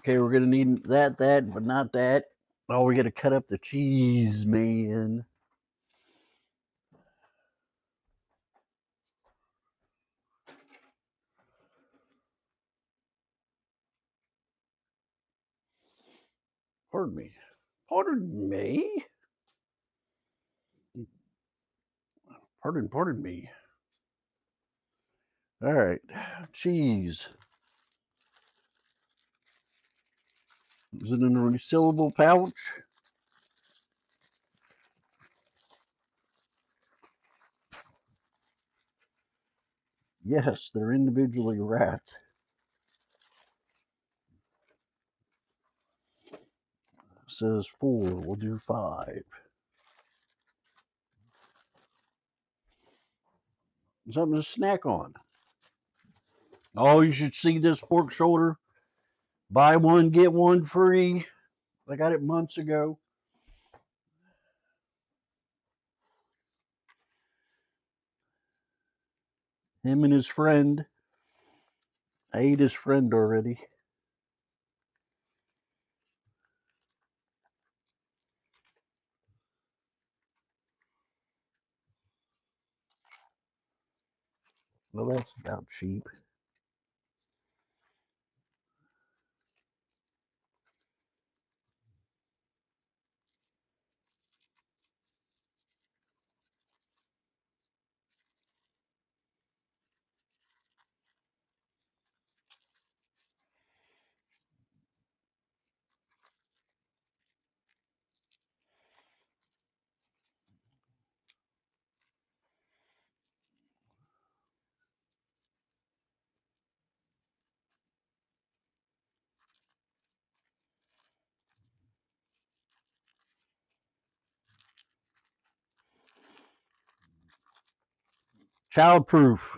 [SPEAKER 1] Okay, we're gonna need that, but not that. Oh, we gotta cut up the cheese, man. Pardon me. Pardon me. Pardon me. All right, cheese. Is it in a resealable pouch? Yes, they're individually wrapped. says 4. We'll do 5. Something to snack on. Oh, you should see this pork shoulder. Buy one, get one free. I got it months ago. Him and his friend. I ate his friend already. Well, that's about cheap. Childproof.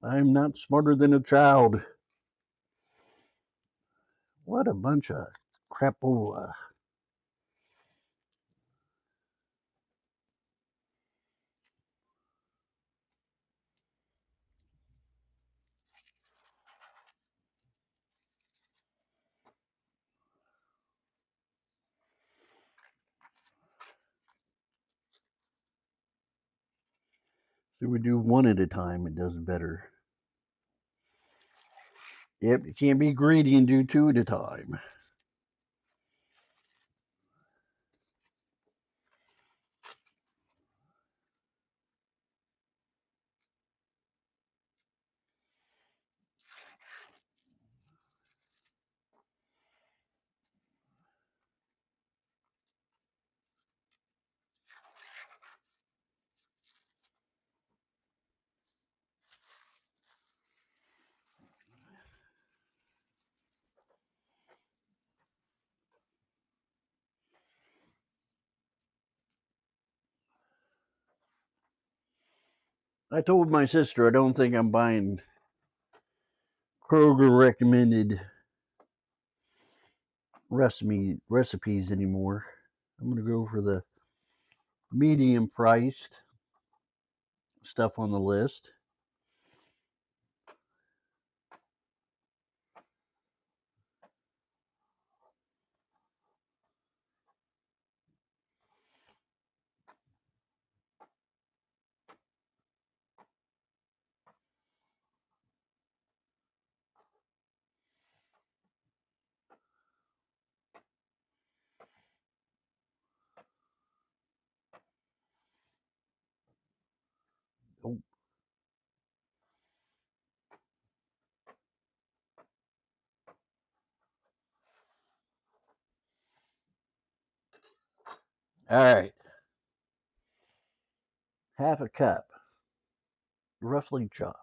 [SPEAKER 1] I'm not smarter than a child. What a bunch of crapola. So we do one at a time, it does better. Yep, you can't be greedy and do 2 at a time. I told my sister I don't think I'm buying Kroger recommended recipes anymore. I'm gonna go for the medium priced stuff on the list. Oh, all right, half a cup, roughly chopped.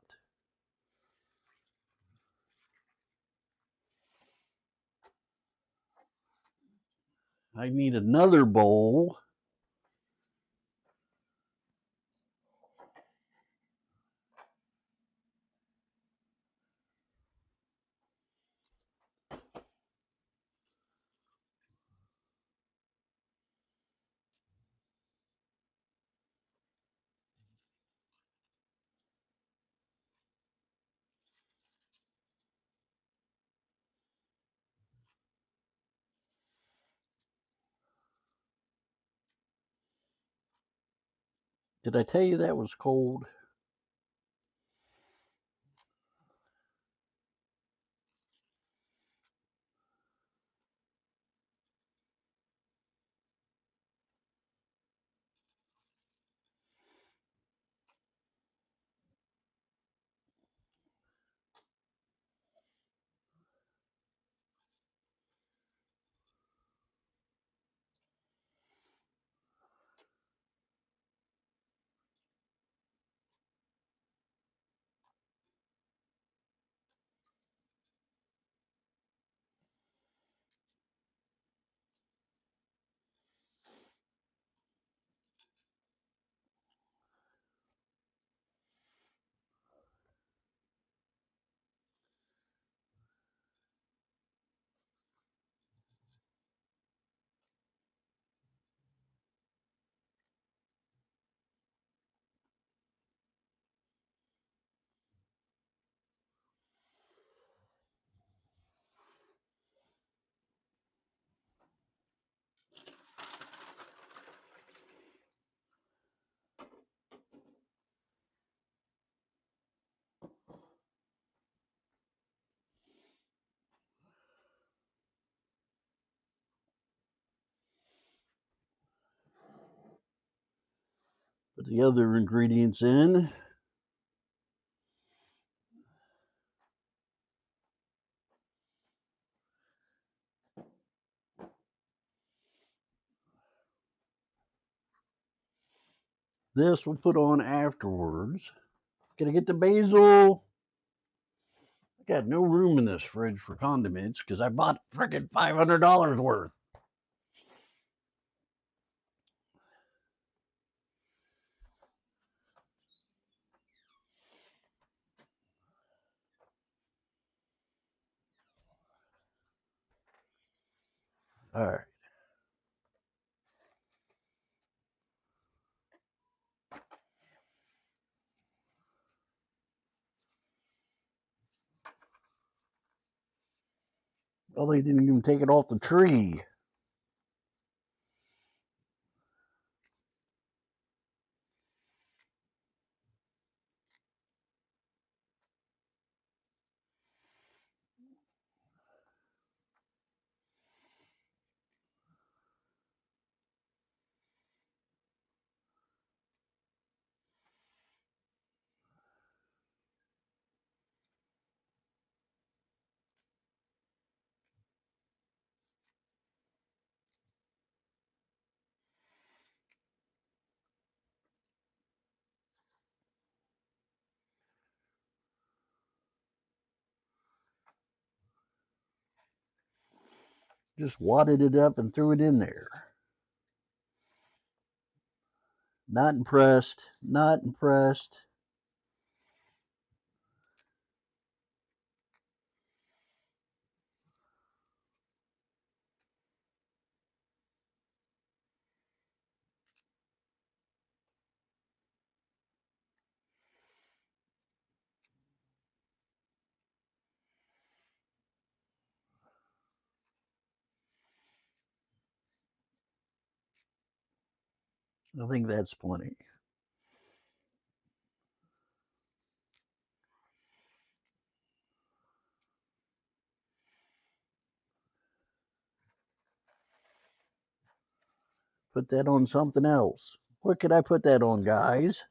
[SPEAKER 1] I need another bowl. Did I tell you that was cold? Put the other ingredients in. This we'll put on afterwards. Gonna get the basil. I got no room in this fridge for condiments because I bought frickin' $500 worth. All right. Well, they didn't even take it off the tree. Just wadded it up and threw it in there. Not impressed. Not impressed. I think that's plenty. Put that on something else. What could I put that on, guys?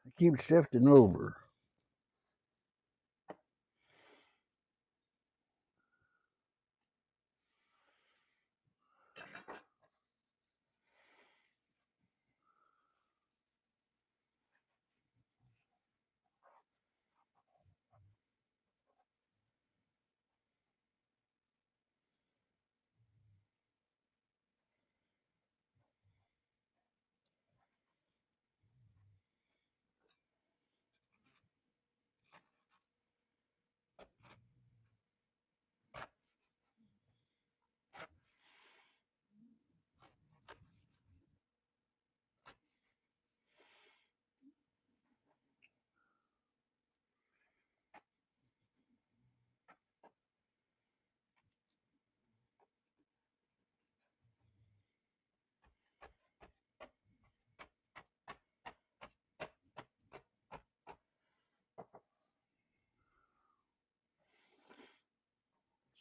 [SPEAKER 1] I keep shifting over.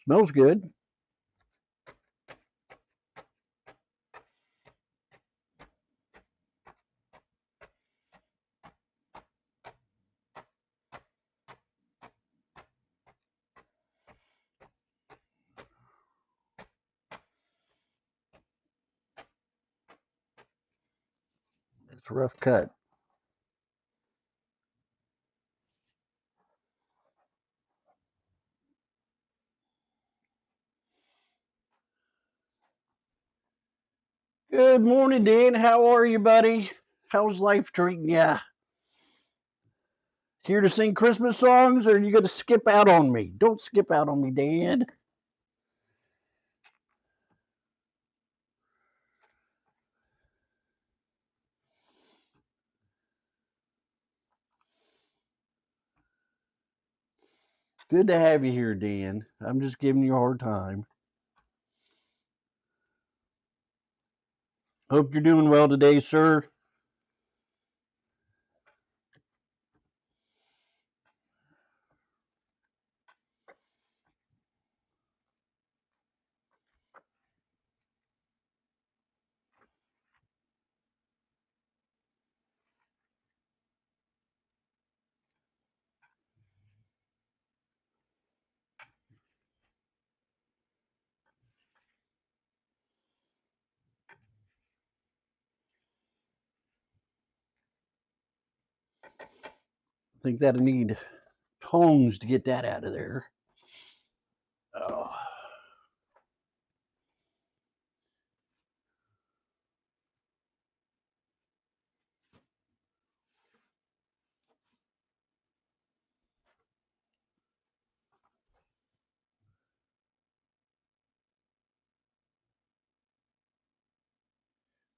[SPEAKER 1] Smells good. It's a rough cut. Good morning, Dan. How are you, buddy? How's life treating ya? Here to sing Christmas songs, or are you going to skip out on me? Don't skip out on me, Dan. Good to have you here, Dan. I'm just giving you a hard time. Hope you're doing well today, sir. I think that I need tongs to get that out of there. Oh,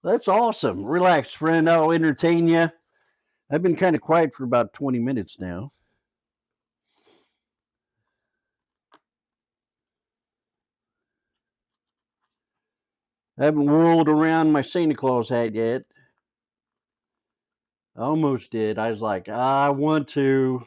[SPEAKER 1] that's awesome. Relax, friend. I'll entertain you. I've been kind of quiet for about 20 minutes now. I haven't whirled around my Santa Claus hat yet. I almost did. I was like, I want to.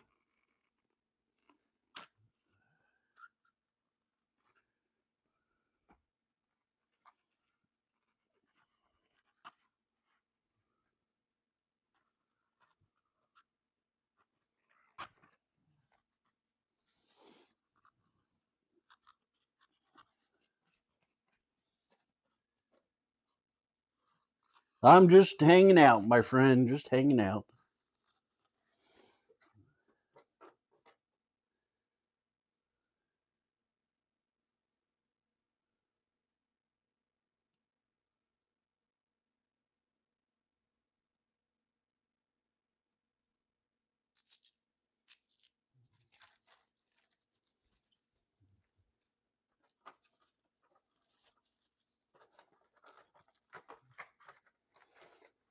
[SPEAKER 1] I'm just hanging out, my friend. Just hanging out.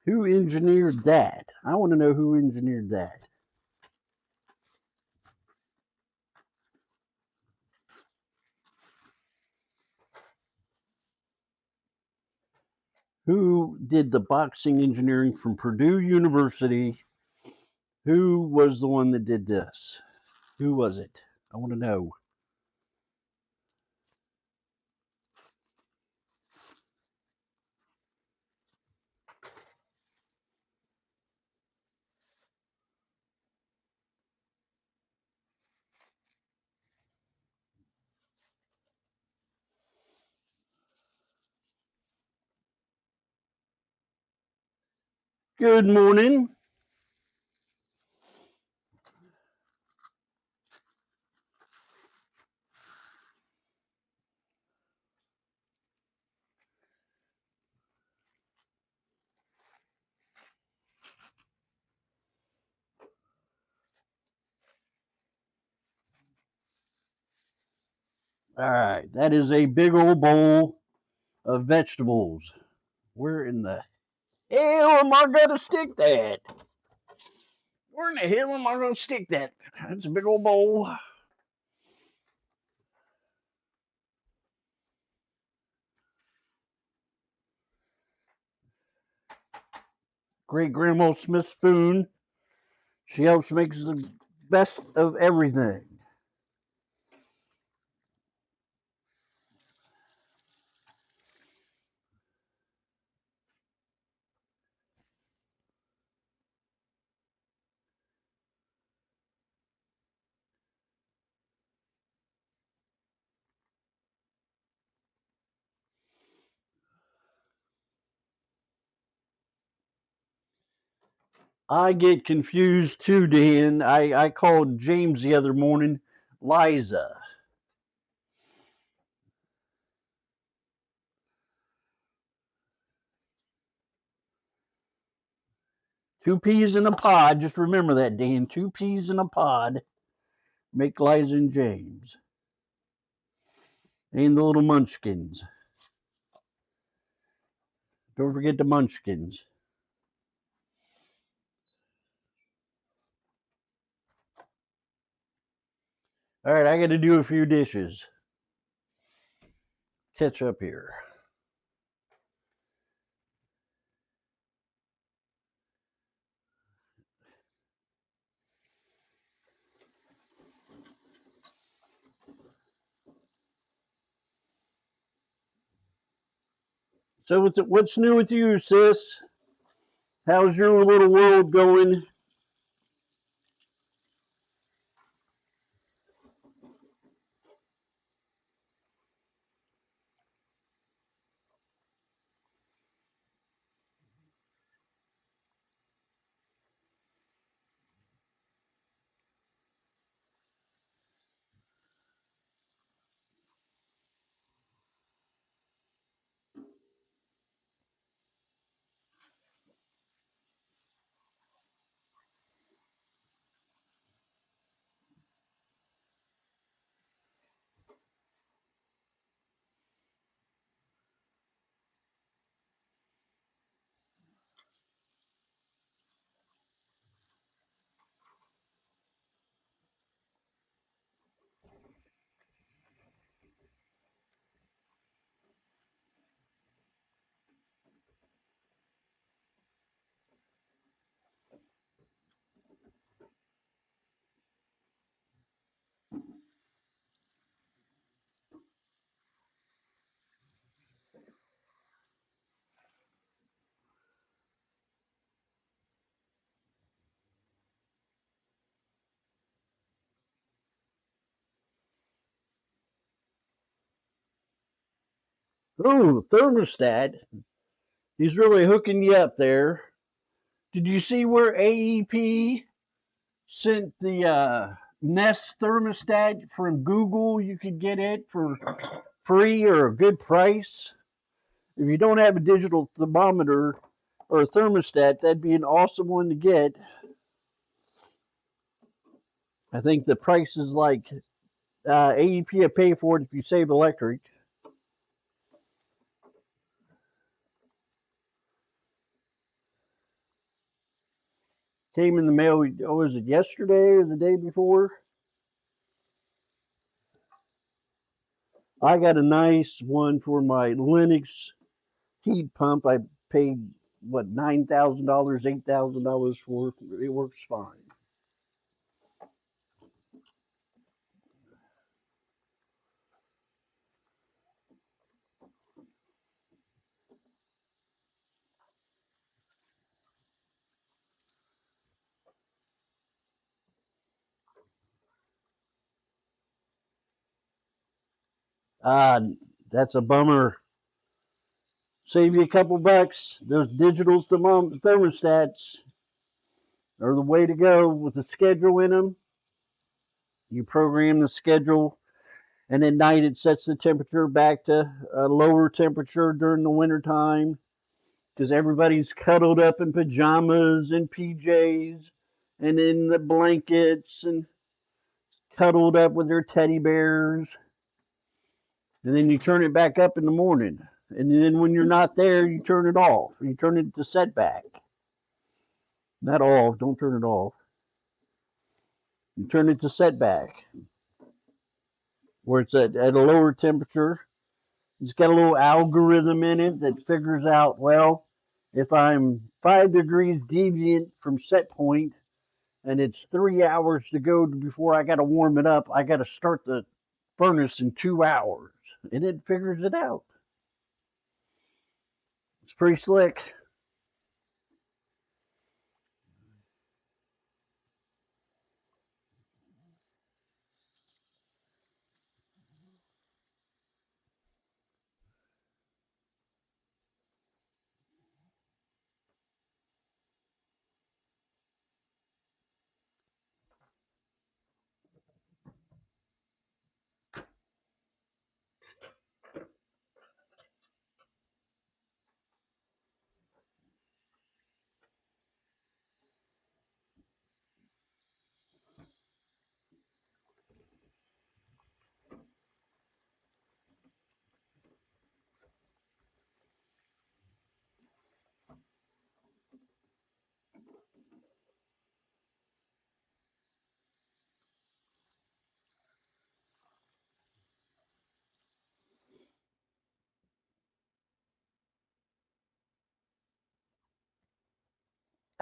[SPEAKER 1] Who engineered that? I want to know who engineered that. Who did the boxing engineering from Purdue University? Who was the one that did this? Who was it? I want to know. Good morning. All right, that is a big old bowl of vegetables. Where in the hell am I going to stick that? Where in the hell am I going to stick that? That's a big old bowl. Great Grandma Smith's spoon. She helps make the best of everything. I get confused too, Dan. I called James the other morning Liza. Two peas in a pod. Just remember that, Dan. Two peas in a pod make Liza and James. And the little munchkins. Don't forget the munchkins. All right, I got to do a few dishes. Catch up here. So what's new with you, sis? How's your little world going? Oh, thermostat. He's really hooking you up there. Did you see where AEP sent the Nest thermostat from Google? You could get it for free or a good price. If you don't have a digital thermometer or a thermostat, that'd be an awesome one to get. I think the price is like AEP will pay for it if you save electric. Came in the mail. Oh, was it yesterday or the day before? I got a nice one for my Linux heat pump. I paid what $9,000, $8,000 for. It works fine. Ah, that's a bummer. Save you a couple bucks. Those digital thermostats are the way to go with the schedule in them. You program the schedule, and at night it sets the temperature back to a lower temperature during the winter time because everybody's cuddled up in pajamas and PJs and in the blankets and cuddled up with their teddy bears. And then you turn it back up in the morning. And then when you're not there, you turn it off. You turn it to setback. Not off. Don't turn it off. You turn it to setback, where it's at a lower temperature. It's got a little algorithm in it that figures out, well, if I'm 5 degrees deviant from set point and it's 3 hours to go before I got to warm it up, I got to start the furnace in 2 hours. And it figures it out. It's pretty slick.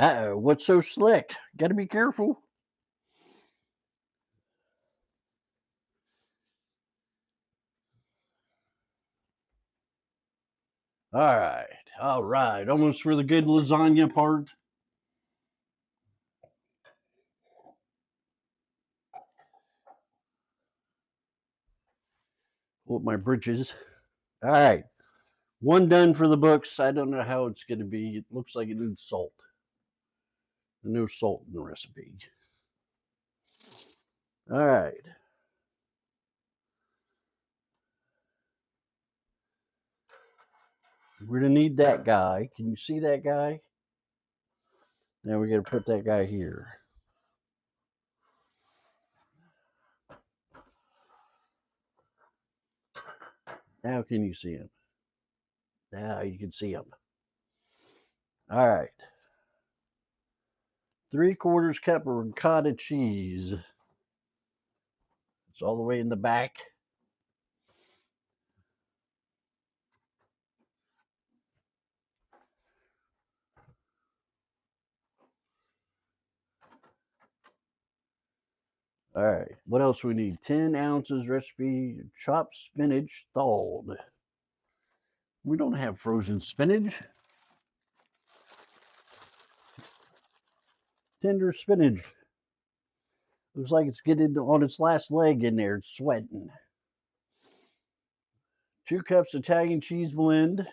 [SPEAKER 1] Uh-oh, what's so slick? Gotta be careful. All right, all right. Almost for the good lasagna part. Pull up my britches. All right, one done for the books. I don't know how it's gonna be. It looks like it needs salt. No salt in the recipe. All right. We're gonna need that guy. Can you see that guy? Now we gotta put that guy here. Now can you see him? Now you can see him. All right. 3/4 cup of ricotta cheese. It's all the way in the back. All right. What else we need? 10 ounces recipe chopped spinach thawed. We don't have frozen spinach. Tender spinach. Looks like it's getting on its last leg in there. It's sweating. 2 cups Italian cheese blend.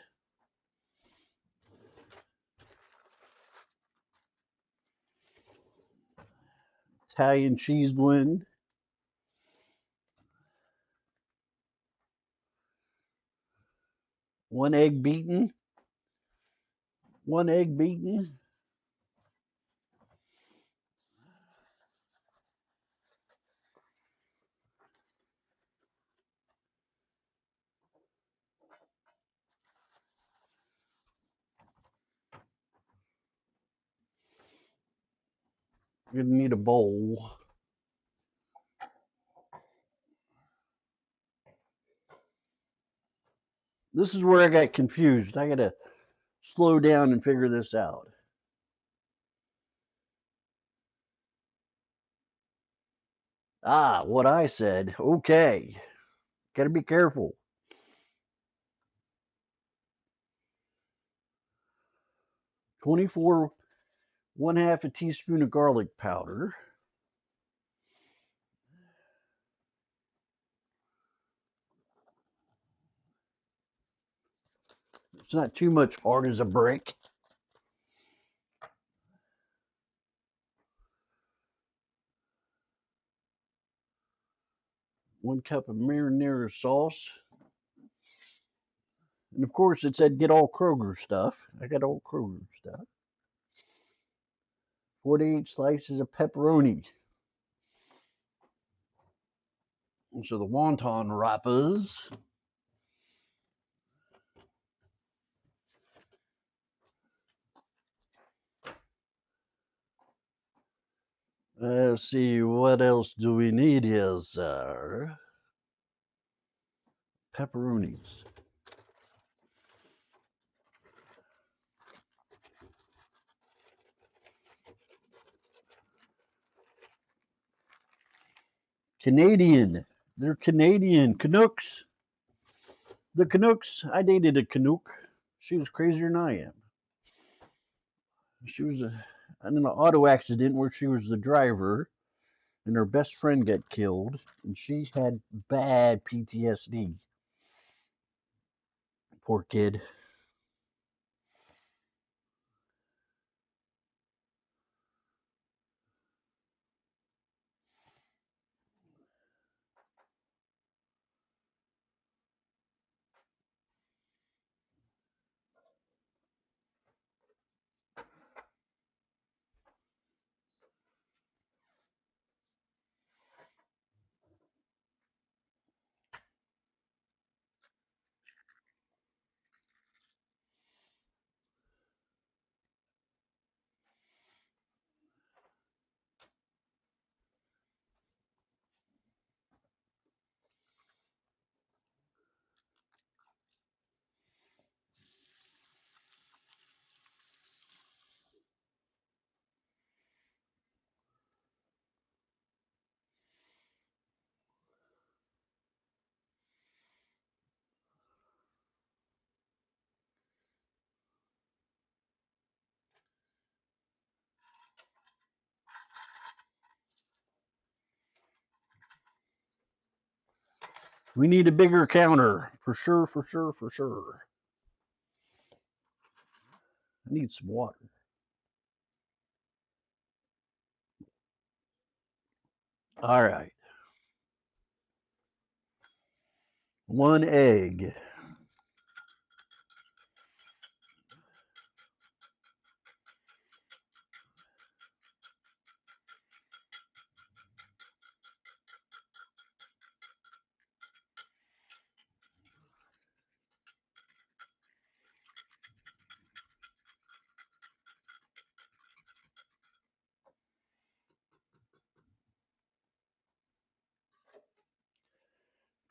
[SPEAKER 1] Italian cheese blend. 1 egg beaten. 1 egg beaten. You're gonna need a bowl. This is where I got confused. I gotta slow down and figure this out. Ah, what I said. Okay. Gotta be careful. 24, 1/2 a teaspoon of garlic powder. It's not too much hard as a brick. 1 cup of marinara sauce. And of course, it said get all Kroger stuff. I got all Kroger stuff. 48 slices of pepperoni. So the wonton wrappers. Let's see, what else do we need here, sir? Pepperonis. Canadian. They're Canadian. Canucks. The Canucks. I dated a Canuck. She was crazier than I am. She was in an auto accident where she was the driver and her best friend got killed and she had bad PTSD. Poor kid. We need a bigger counter for sure, for sure, for sure. I need some water. All right. 1 egg.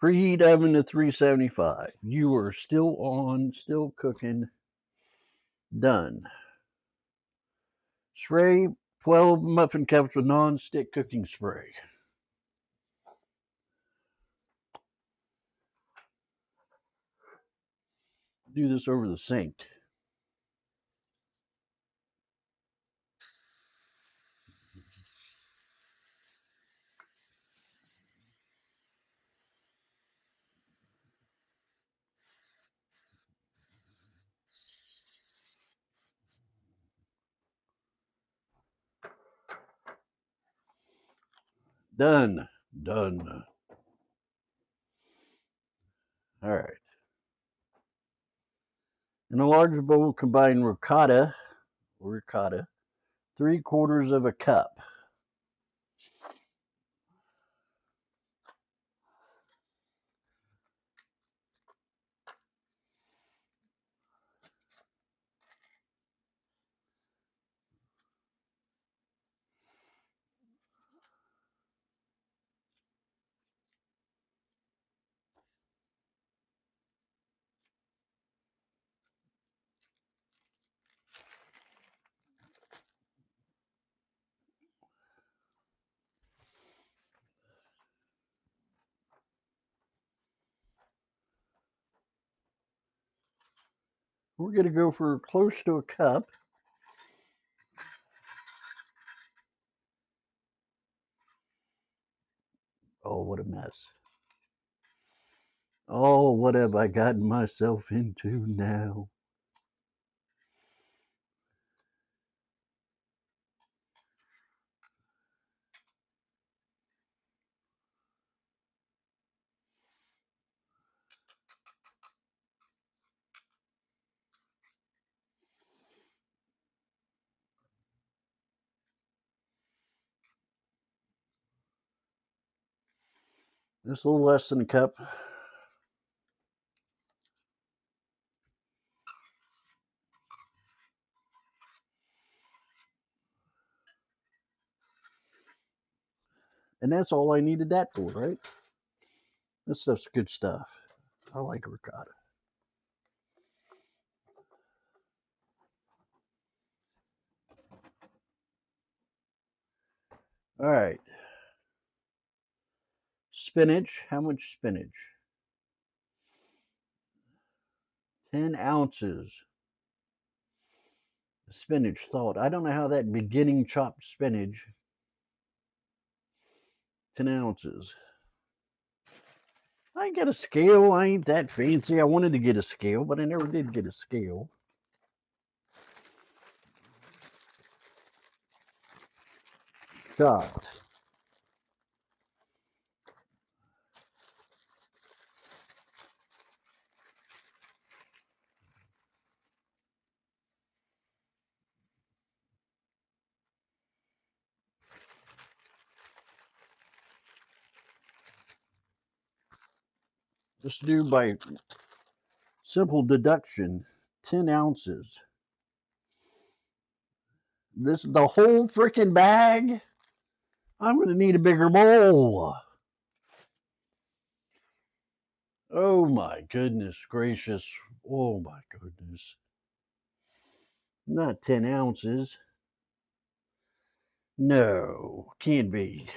[SPEAKER 1] Preheat oven to 375. You are still on, still cooking. Done. Spray 12 muffin cups with non-stick cooking spray. Do this over the sink. Done. Done. All right. In a large bowl, combine ricotta, 3/4 of a cup. We're going to go for close to a cup. Oh, what a mess. Oh, what have I gotten myself into now? Just a little less than a cup. And that's all I needed that for, right? This stuff's good stuff. I like ricotta. All right. Spinach. How much spinach? 10 ounces. Spinach thought. I don't know how that beginning chopped spinach. 10 ounces. I ain't got a scale. I ain't that fancy. I wanted to get a scale, but I never did get a scale. God. Just do by simple deduction 10 ounces. This the whole freaking bag? I'm going to need a bigger bowl. Oh my goodness gracious. Oh my goodness. Not 10 ounces. No, can't be.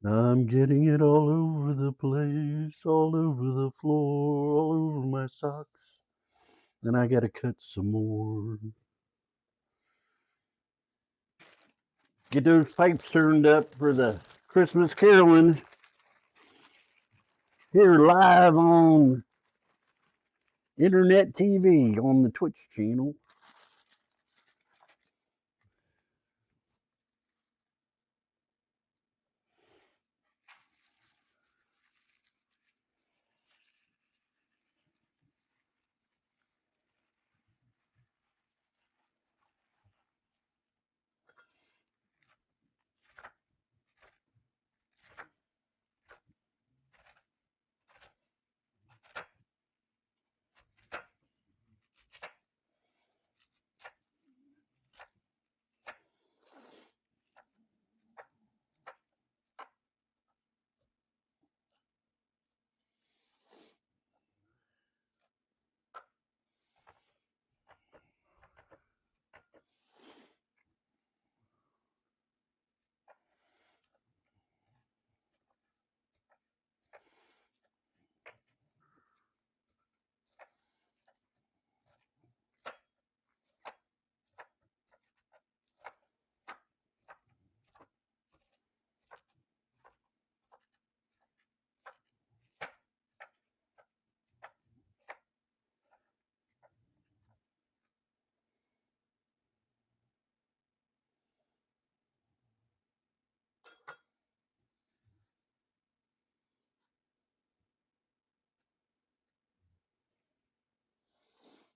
[SPEAKER 1] I'm getting it all over the place, all over the floor, all over my socks. Then I gotta cut some more. Get those pipes turned up for the Christmas caroling here live on internet TV on the Twitch channel.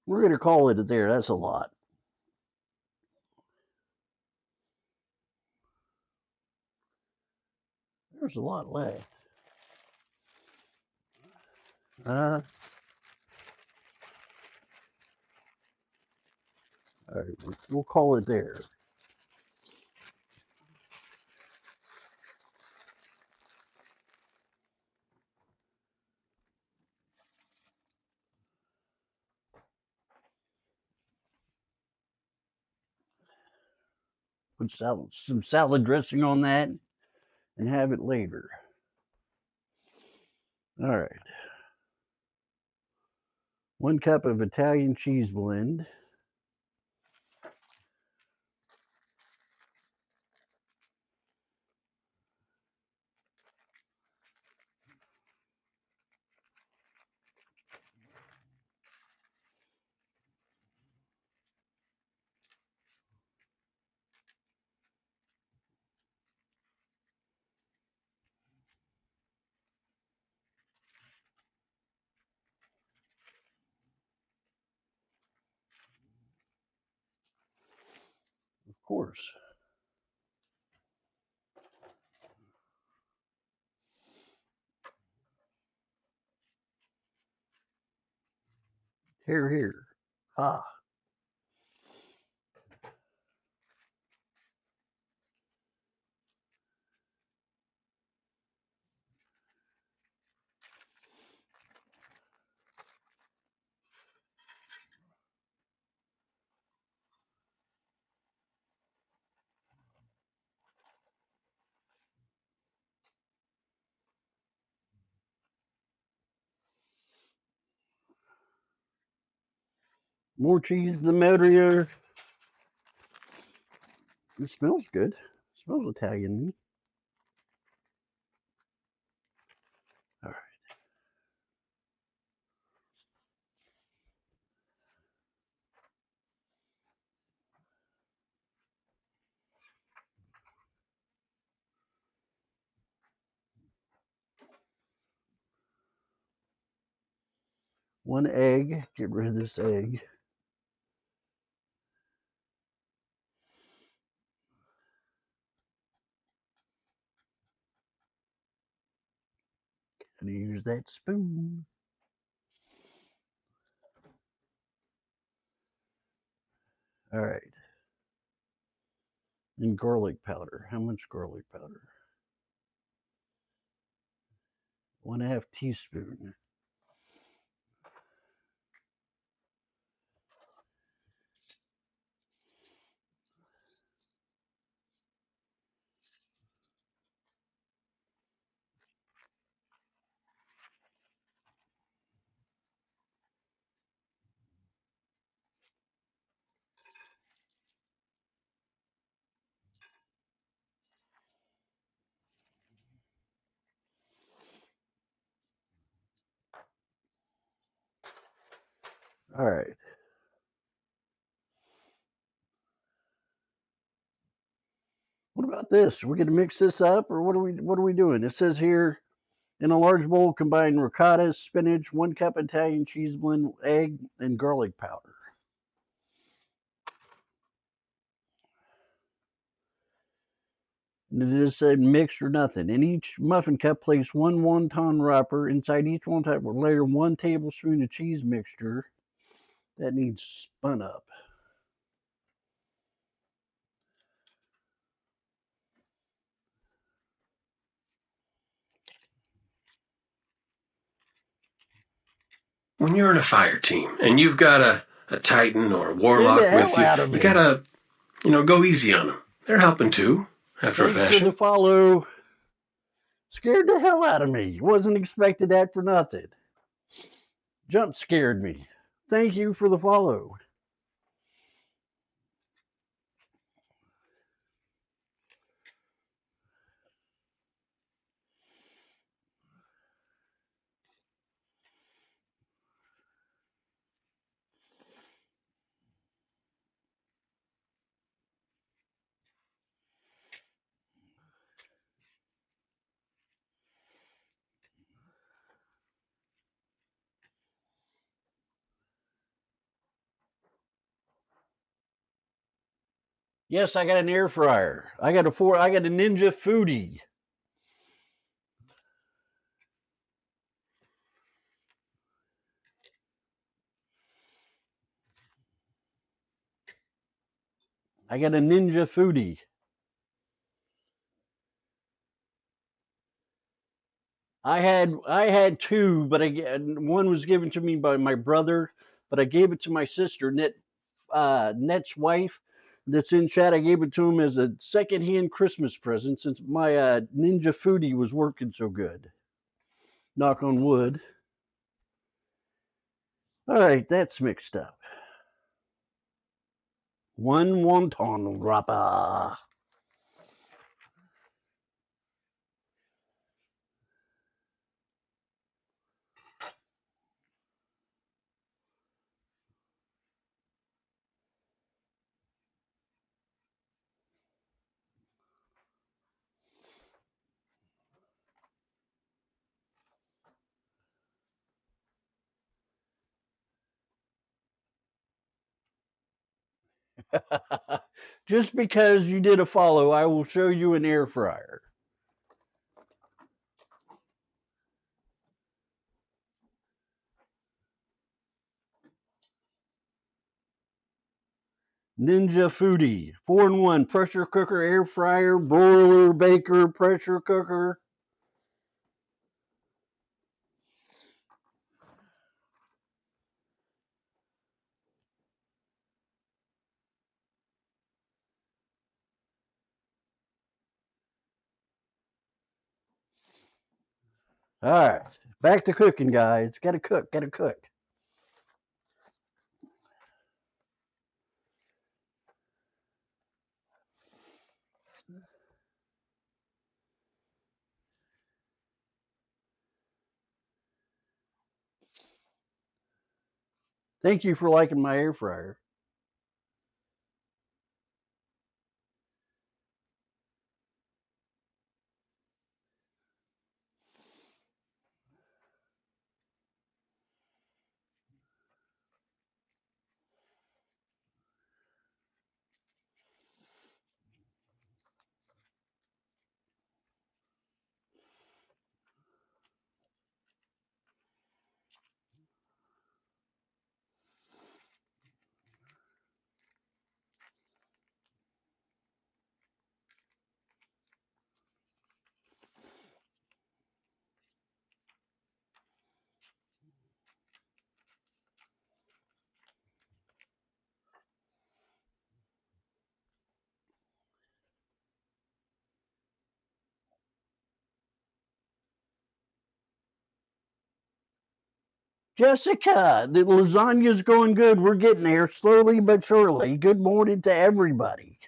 [SPEAKER 1] We're gonna call it there. That's a lot. There's a lot left. Uh, all right, we'll call it there. Put some salad dressing on that and have it later. All right. 1 cup of Italian cheese blend. Of course. Here. Ah, more cheese, the merrier. It smells good. It smells Italian. All right. 1 egg. Get rid of this egg. And use that spoon. All right. And garlic powder. How much garlic powder? 1/2 teaspoon. All right. What about this? We're gonna mix this up, or what are we doing? It says here in a large bowl, combine ricotta, spinach, 1 cup Italian cheese blend, egg, and garlic powder. And it just said mix or nothing. In each muffin cup, place one wonton wrapper. Inside each wonton, layer 1 tablespoon of cheese mixture that needs spun up.
[SPEAKER 2] When you're in a fire team and you've got a Titan or a
[SPEAKER 1] Scared the
[SPEAKER 2] Warlock
[SPEAKER 1] hell
[SPEAKER 2] with you,
[SPEAKER 1] out of
[SPEAKER 2] you
[SPEAKER 1] me.
[SPEAKER 2] gotta, go easy on them. They're helping too, after a
[SPEAKER 1] Thanks for the
[SPEAKER 2] fashion.
[SPEAKER 1] follow. Scared the hell out of me. Wasn't expecting that for nothing. Jump scared me. Thank you for the follow. Yes, I got an air fryer. I got a Ninja Foodie. I got a Ninja Foodie. I had two, but one was given to me by my brother, but I gave it to my sister, Net's wife, that's in chat. I gave it to him as a secondhand Christmas present since my Ninja Foodie was working so good. Knock on wood. All right, that's mixed up. One wonton wrapper. Just because you did a follow, I will show you an air fryer. Ninja Foodie, 4-in-1 pressure cooker, air fryer, broiler, baker, pressure cooker. All right, back to cooking, guys. Gotta cook, gotta cook. Thank you for liking my air fryer. Jessica, the lasagna's going good. We're getting there slowly but surely. Good morning to everybody.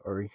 [SPEAKER 1] Sorry.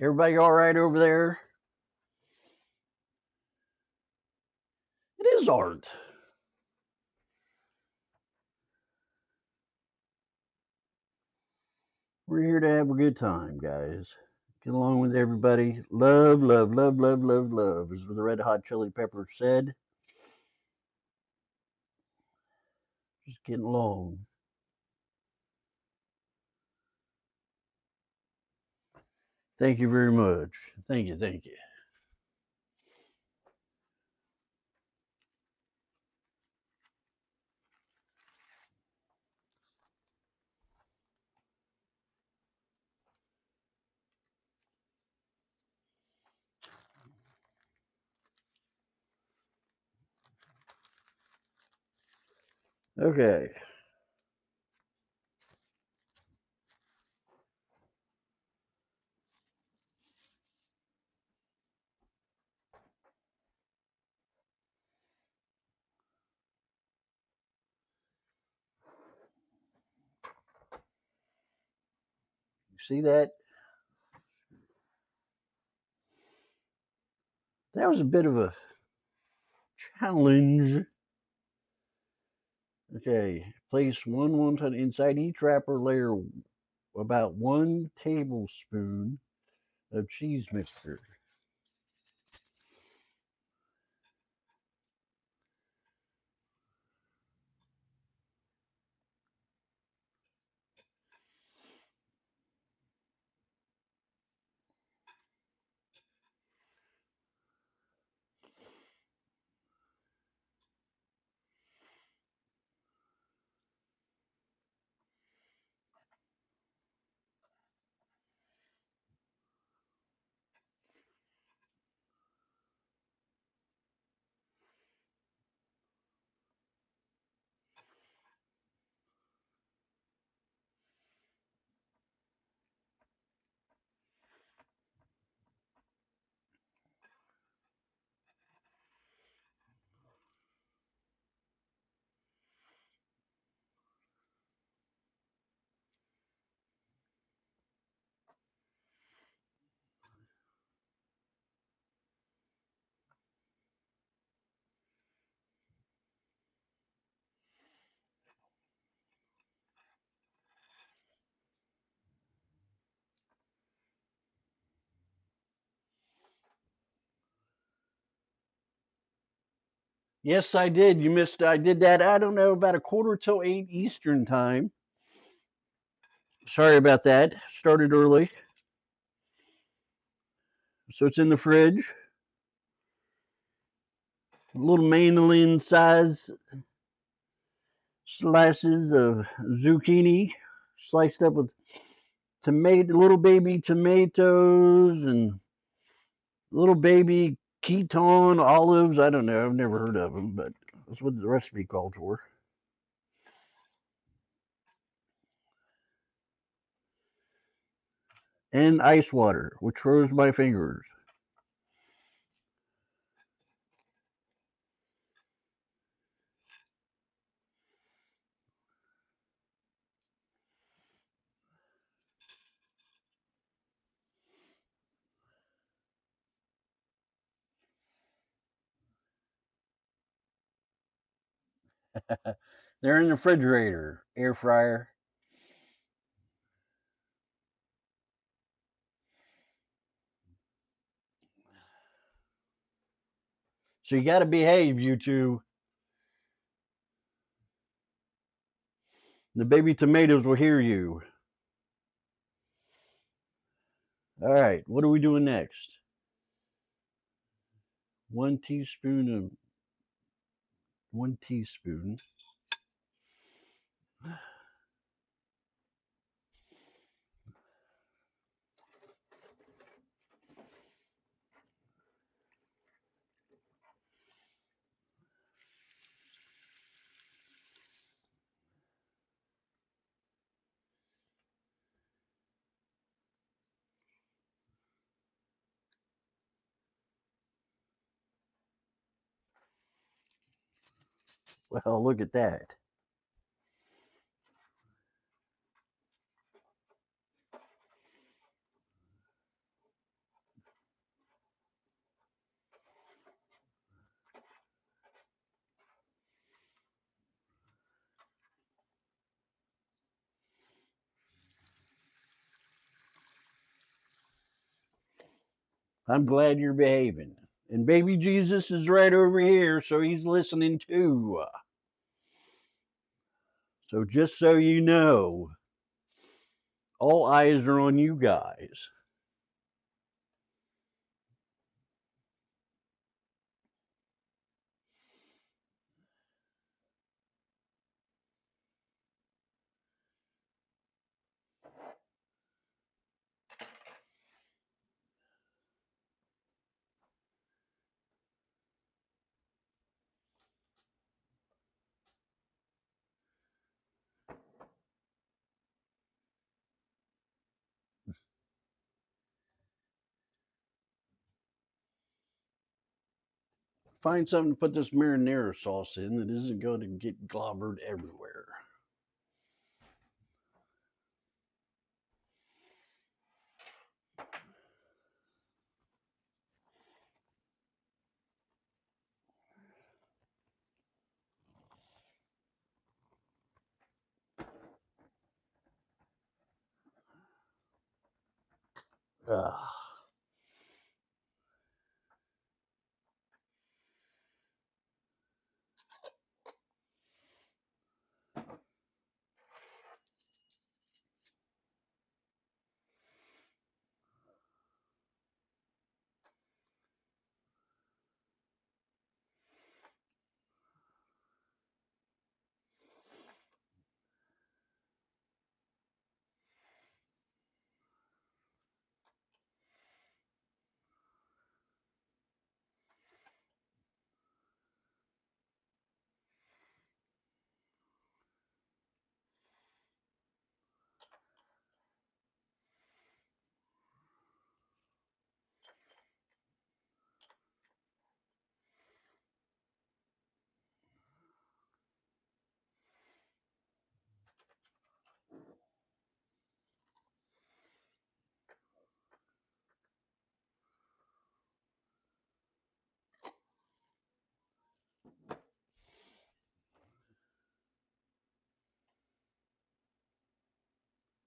[SPEAKER 1] Everybody all right over there? It is art. We're here to have a good time, guys. Get along with everybody. Love, love, love, love, love, love, as the Red Hot Chili Peppers said. Just getting along. Thank you very much. Thank you, thank you. Okay. You see that? That was a bit of a challenge. Okay. Place one wonton inside each wrapper layer about 1 tablespoon of cheese mixture. Yes, I did. You missed. I did that. I don't know, about 7:45 Eastern time. Sorry about that. Started early, so it's in the fridge. Little mandolin size slices of zucchini, sliced up with tomato, little baby tomatoes, and little baby Keton olives. I don't know. I've never heard of them, but that's what the recipe called for. And ice water, which froze my fingers. They're in the refrigerator, air fryer. So you got to behave, you two. The baby tomatoes will hear you. All right, what are we doing next? 1 teaspoon of 1 teaspoon. Well, look at that. I'm glad you're behaving. And baby Jesus is right over here, so he's listening too. So just so you know, all eyes are on you guys. Find something to put this marinara sauce in that isn't going to get globbered everywhere. Ah,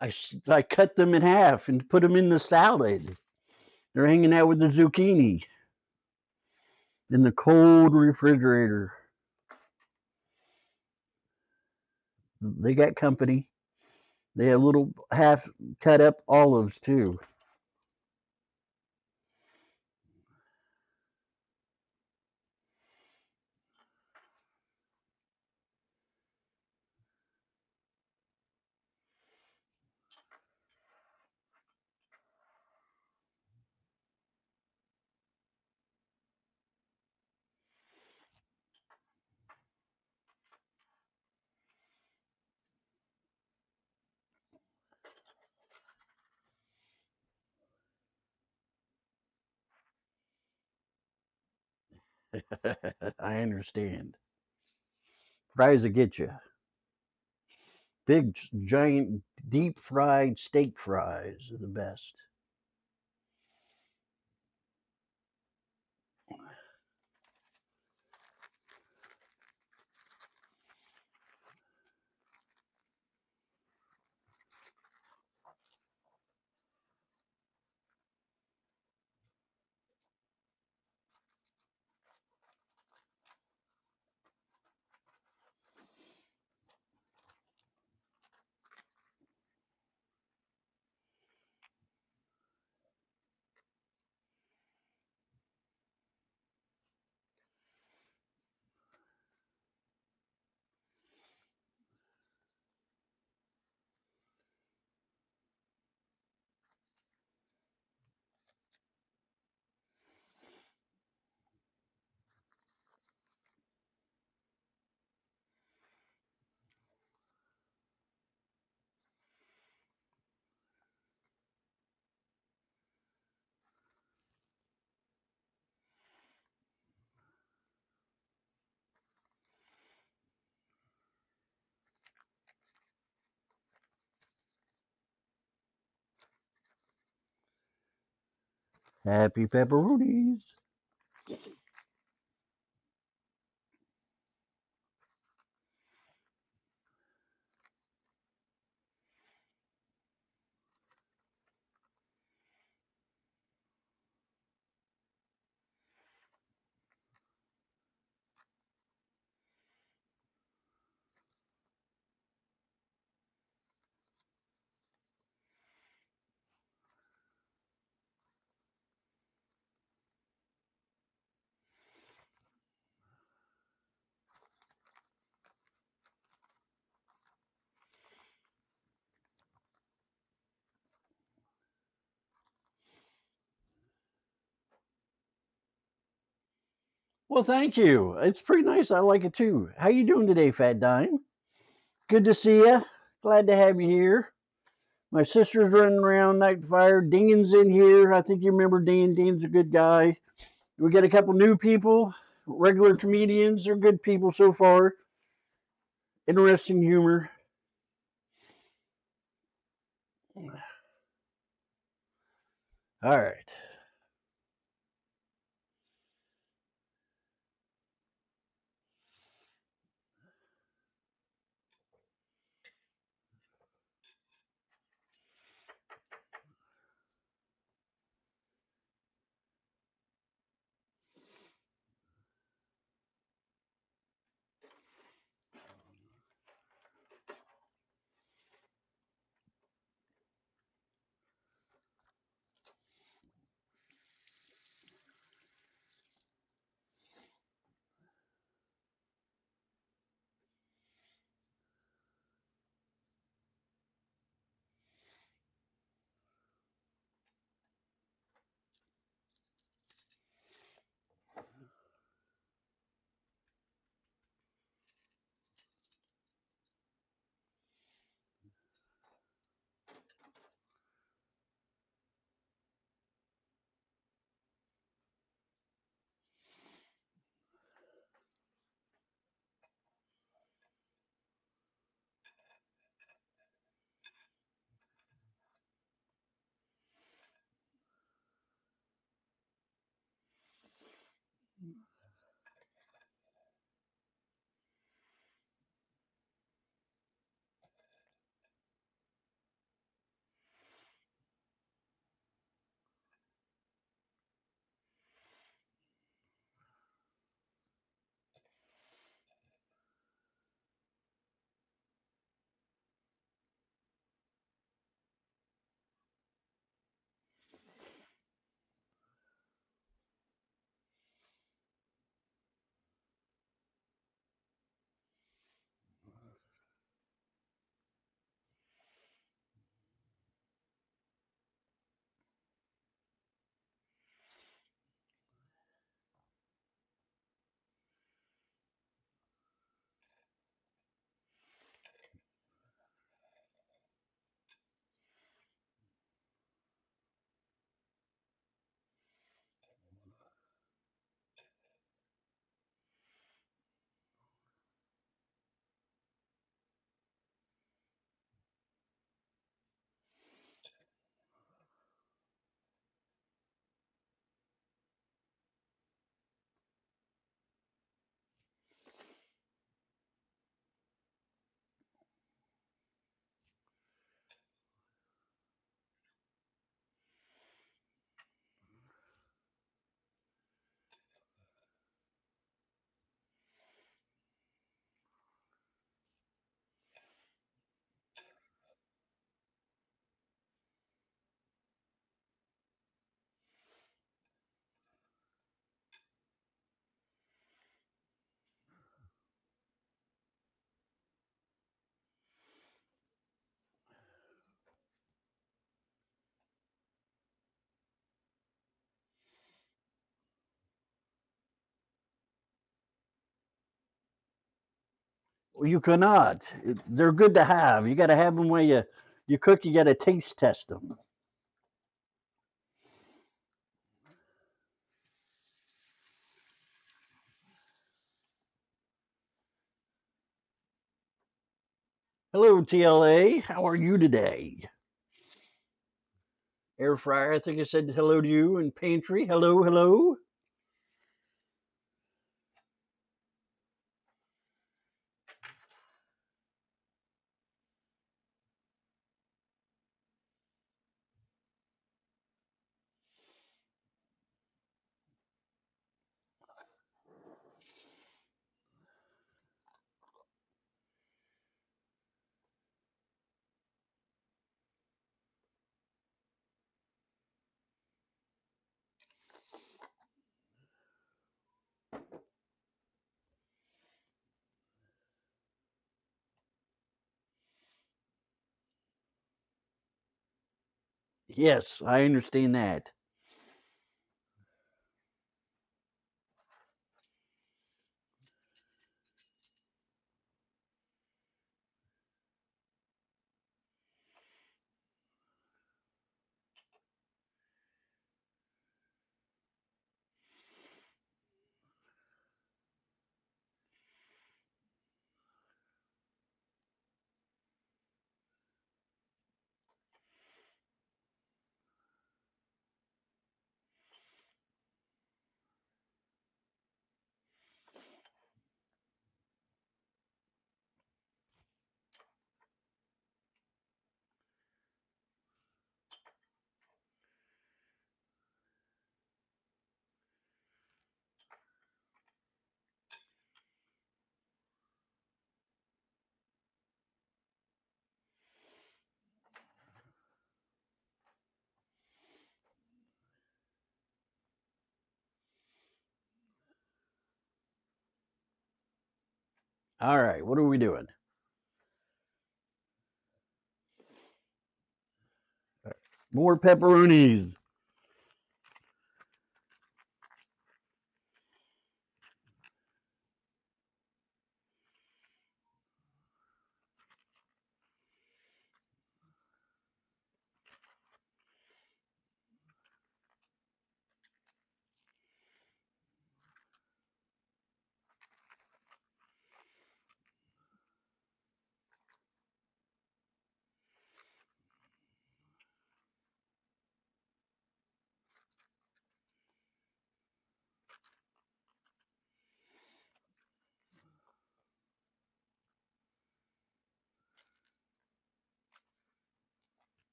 [SPEAKER 1] I cut them in half and put them in the salad. They're hanging out with the zucchini in the cold refrigerator. They got company. They have little half cut up olives too. I understand. Fries will get you. Big, giant, deep fried steak fries are the best. Happy pepperonis. Well, thank you. It's pretty nice. I like it too. How you doing today, Fat Dime? Good to see you. Glad to have you here. My sister's running around night fire. Dean's in here. I think you remember Dean. Dean's a good guy. We got a couple new people. Regular comedians. They're good people so far. Interesting humor. All right. Well, you cannot. They're good to have. You got to have them while you cook. You got to taste test them. Hello, TLA. How are you today? Air fryer, I think I said hello to you. And pantry, hello, hello. Yes, I understand that. All right, what are we doing? More pepperonis.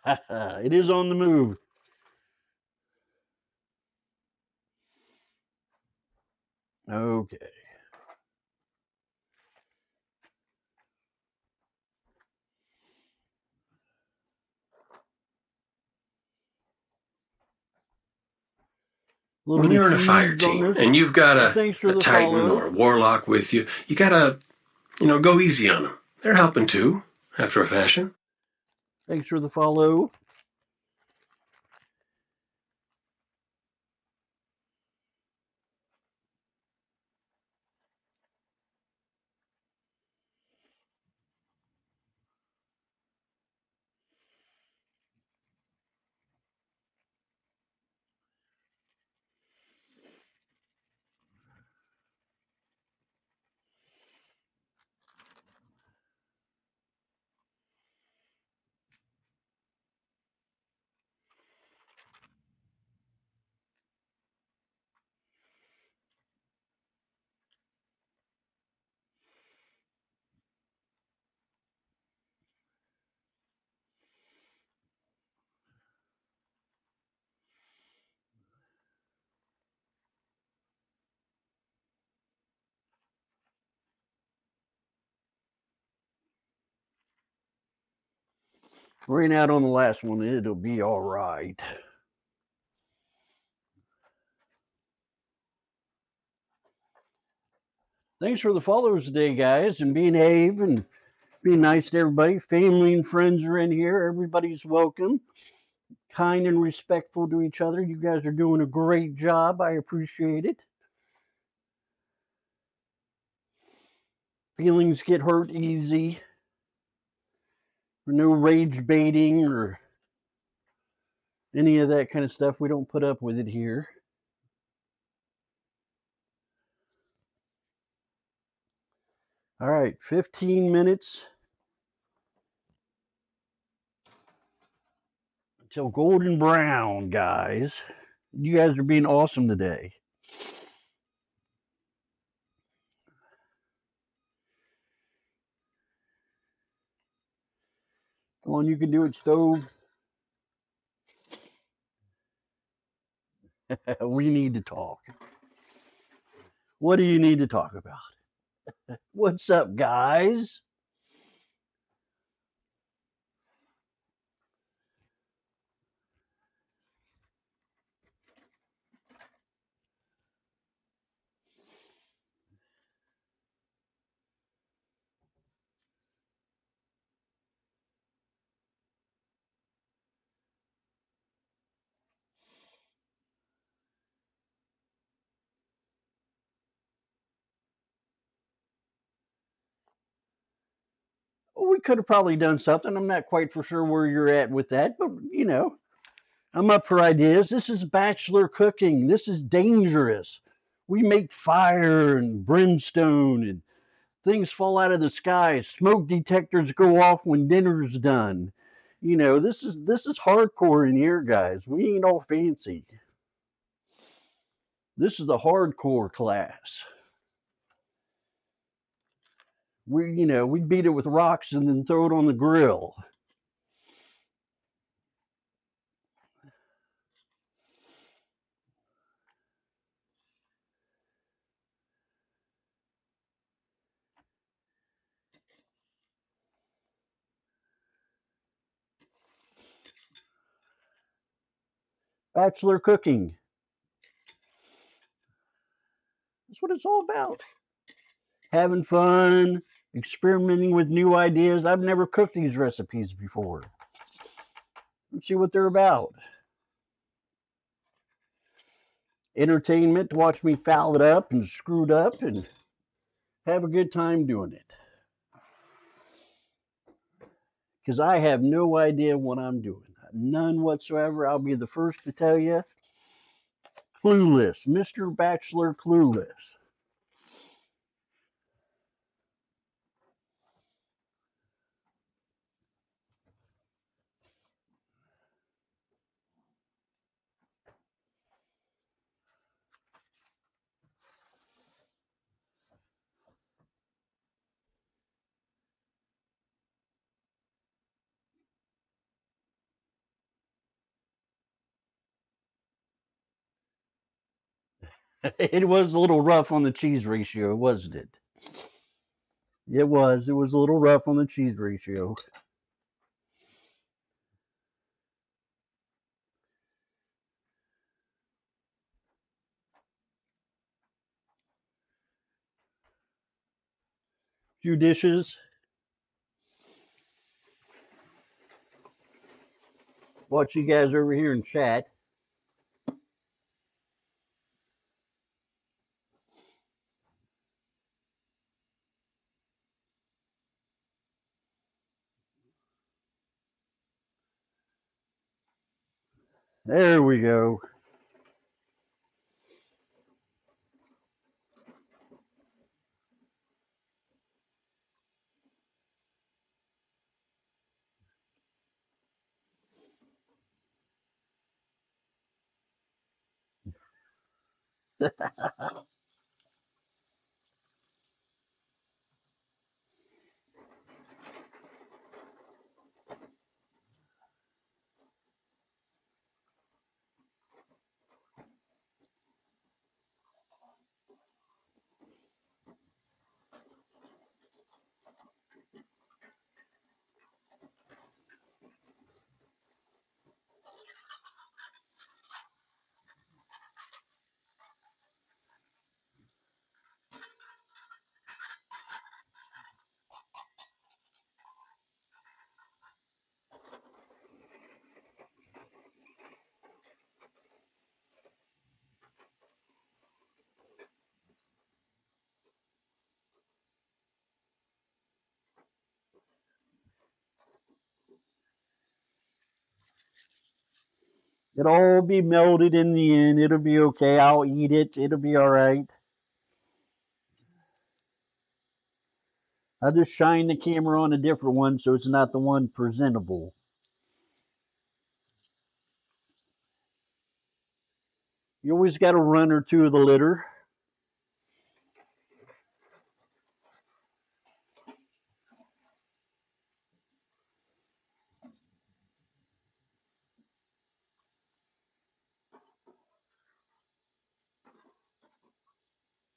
[SPEAKER 1] It is on the move. Okay. A little
[SPEAKER 2] When
[SPEAKER 1] bit of
[SPEAKER 2] you're in a fire
[SPEAKER 1] cheese on
[SPEAKER 2] team
[SPEAKER 1] this.
[SPEAKER 2] and you've got
[SPEAKER 1] Well, thanks for
[SPEAKER 2] a
[SPEAKER 1] the
[SPEAKER 2] Titan
[SPEAKER 1] follow.
[SPEAKER 2] or a Warlock with you, you gotta, go easy on them. They're helping too, after a fashion.
[SPEAKER 1] Thanks for the follow. Ran out on the last one. It'll be all right. Thanks for the follows today, guys, and behave and be nice to everybody. Family and friends are in here. Everybody's welcome. Kind and respectful to each other. You guys are doing a great job. I appreciate it. Feelings get hurt easy. No rage baiting or any of that kind of stuff. We don't put up with it here. All right, 15 minutes until golden brown, guys. You guys are being awesome today. Come on, you can do it, Stove. We need to talk. What do you need to talk about? What's up, guys? We could have probably done something. I'm not quite for sure where you're at with that, but I'm up for ideas. This is bachelor cooking. This is dangerous. We make fire and brimstone and things fall out of the sky. Smoke detectors go off when dinner's done. This is hardcore in here, guys. We ain't all fancy. This is the hardcore class. We beat it with rocks and then throw it on the grill. Bachelor cooking. That's what it's all about. Having fun, experimenting with new ideas. I've never cooked these recipes before. Let's see what they're about. Entertainment to watch me foul it up and screw it up and have a good time doing it. Because I have no idea what I'm doing. None whatsoever. I'll be the first to tell you. Clueless. Mr. Bachelor Clueless. It was a little rough on the cheese ratio, wasn't it? It was. It was a little rough on the cheese ratio. Few dishes. Watch you guys over here in chat. There we go. It'll all be melted in the end. It'll be okay. I'll eat it. It'll be all right. I'll just shine the camera on a different one so it's not the one presentable. You always got a run or two of the litter.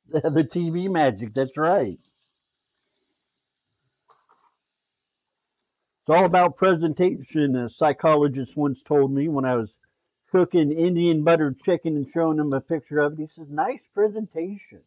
[SPEAKER 1] The TV magic. That's right. It's all about presentation. A psychologist once told me when I was cooking Indian buttered chicken and showing him a picture of it. He says, "Nice presentation."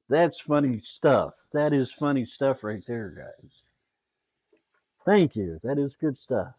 [SPEAKER 1] That's funny stuff. That is funny stuff right there, guys. Thank you. That is good stuff.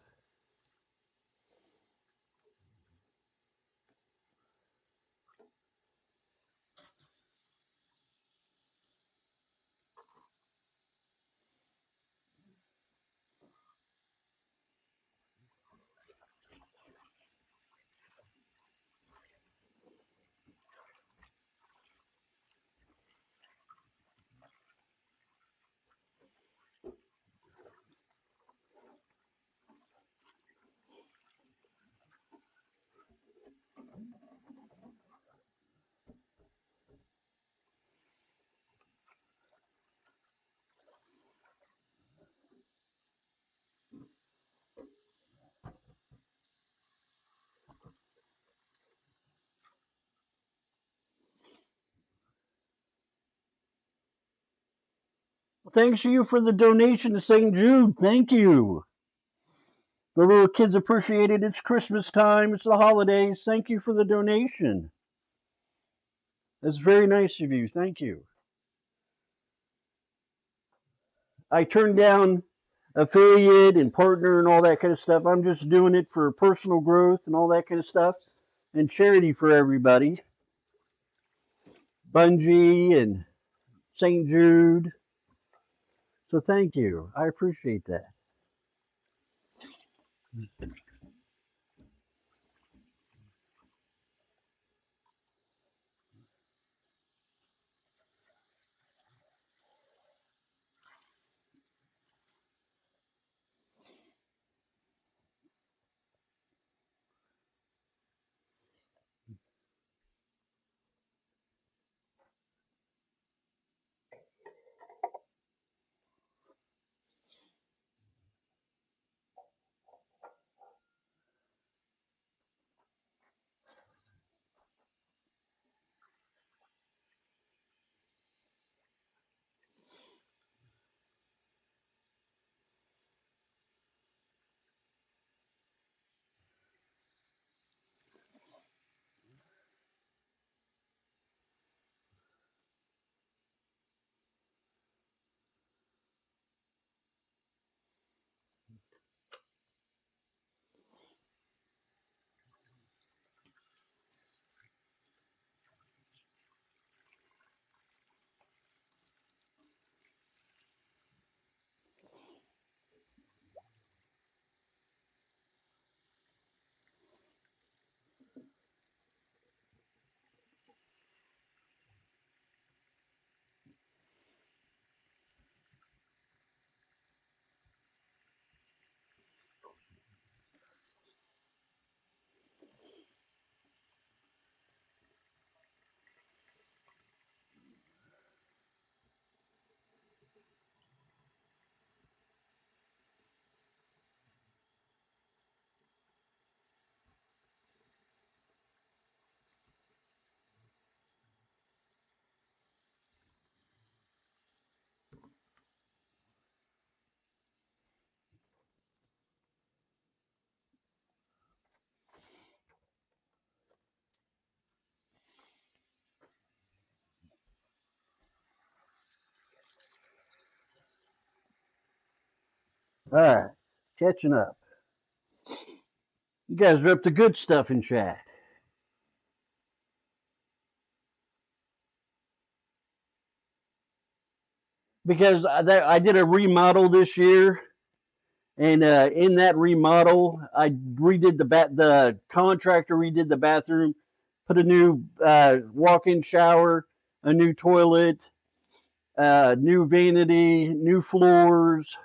[SPEAKER 1] Thanks to you for the donation to St. Jude. Thank you. The little kids appreciate it. It's Christmas time. It's the holidays. Thank you for the donation. That's very nice of you. Thank you. I turned down affiliate and partner and all that kind of stuff. I'm just doing it for personal growth and all that kind of stuff and charity for everybody. Bungie and St. Jude. So thank you. I appreciate that. All right, catching up. You guys are up to good stuff in chat because I did a remodel this year, and in that remodel, I redid the contractor redid the bathroom, put a new walk-in shower, a new toilet, new vanity, new floors,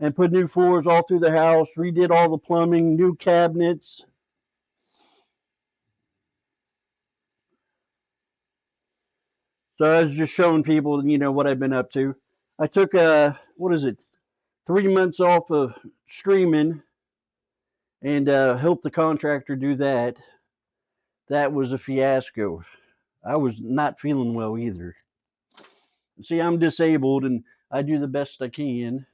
[SPEAKER 1] and put new floors all through the house. Redid all the plumbing, new cabinets. So I was just showing people, what I've been up to. I took what is it, 3 months off of streaming and helped the contractor do that. That was a fiasco. I was not feeling well either. See, I'm disabled and I do the best I can.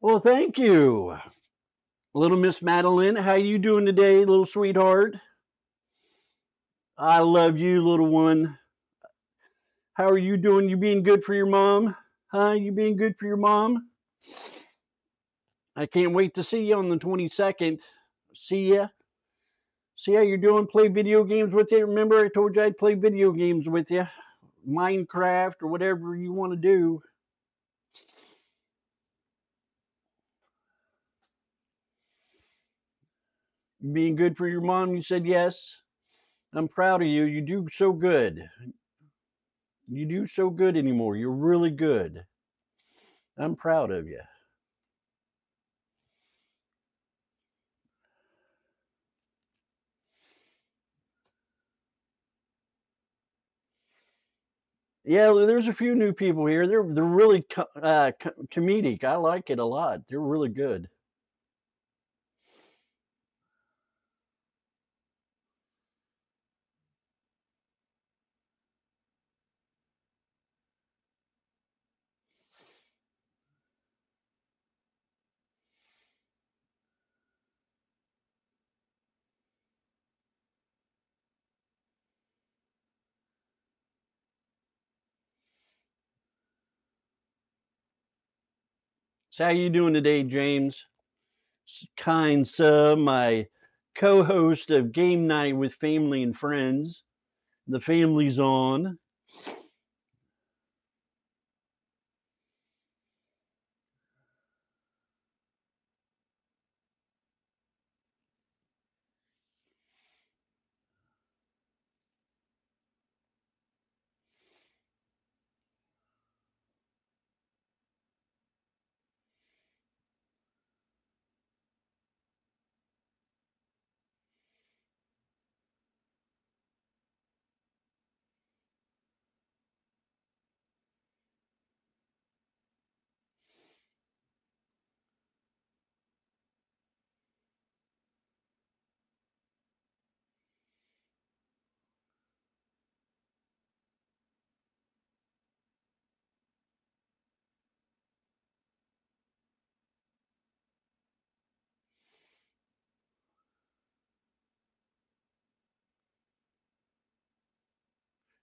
[SPEAKER 1] Well, thank you, little Miss Madeline. How you doing today, little sweetheart? I love you, little one. How are you doing? You being good for your mom? Huh? You being good for your mom? I can't wait to see you on the 22nd. See ya. See how you're doing? Play video games with you. Remember, I told you I'd play video games with you. Minecraft or whatever you want to do. You being good for your mom? You said yes. I'm proud of you. You do so good. You do so good anymore. You're really good. I'm proud of you. Yeah, there's a few new people here. They're really comedic. I like it a lot. They're really good. So how you doing today, James? Kind sir, my co-host of Game Night with Family and Friends. The family's on.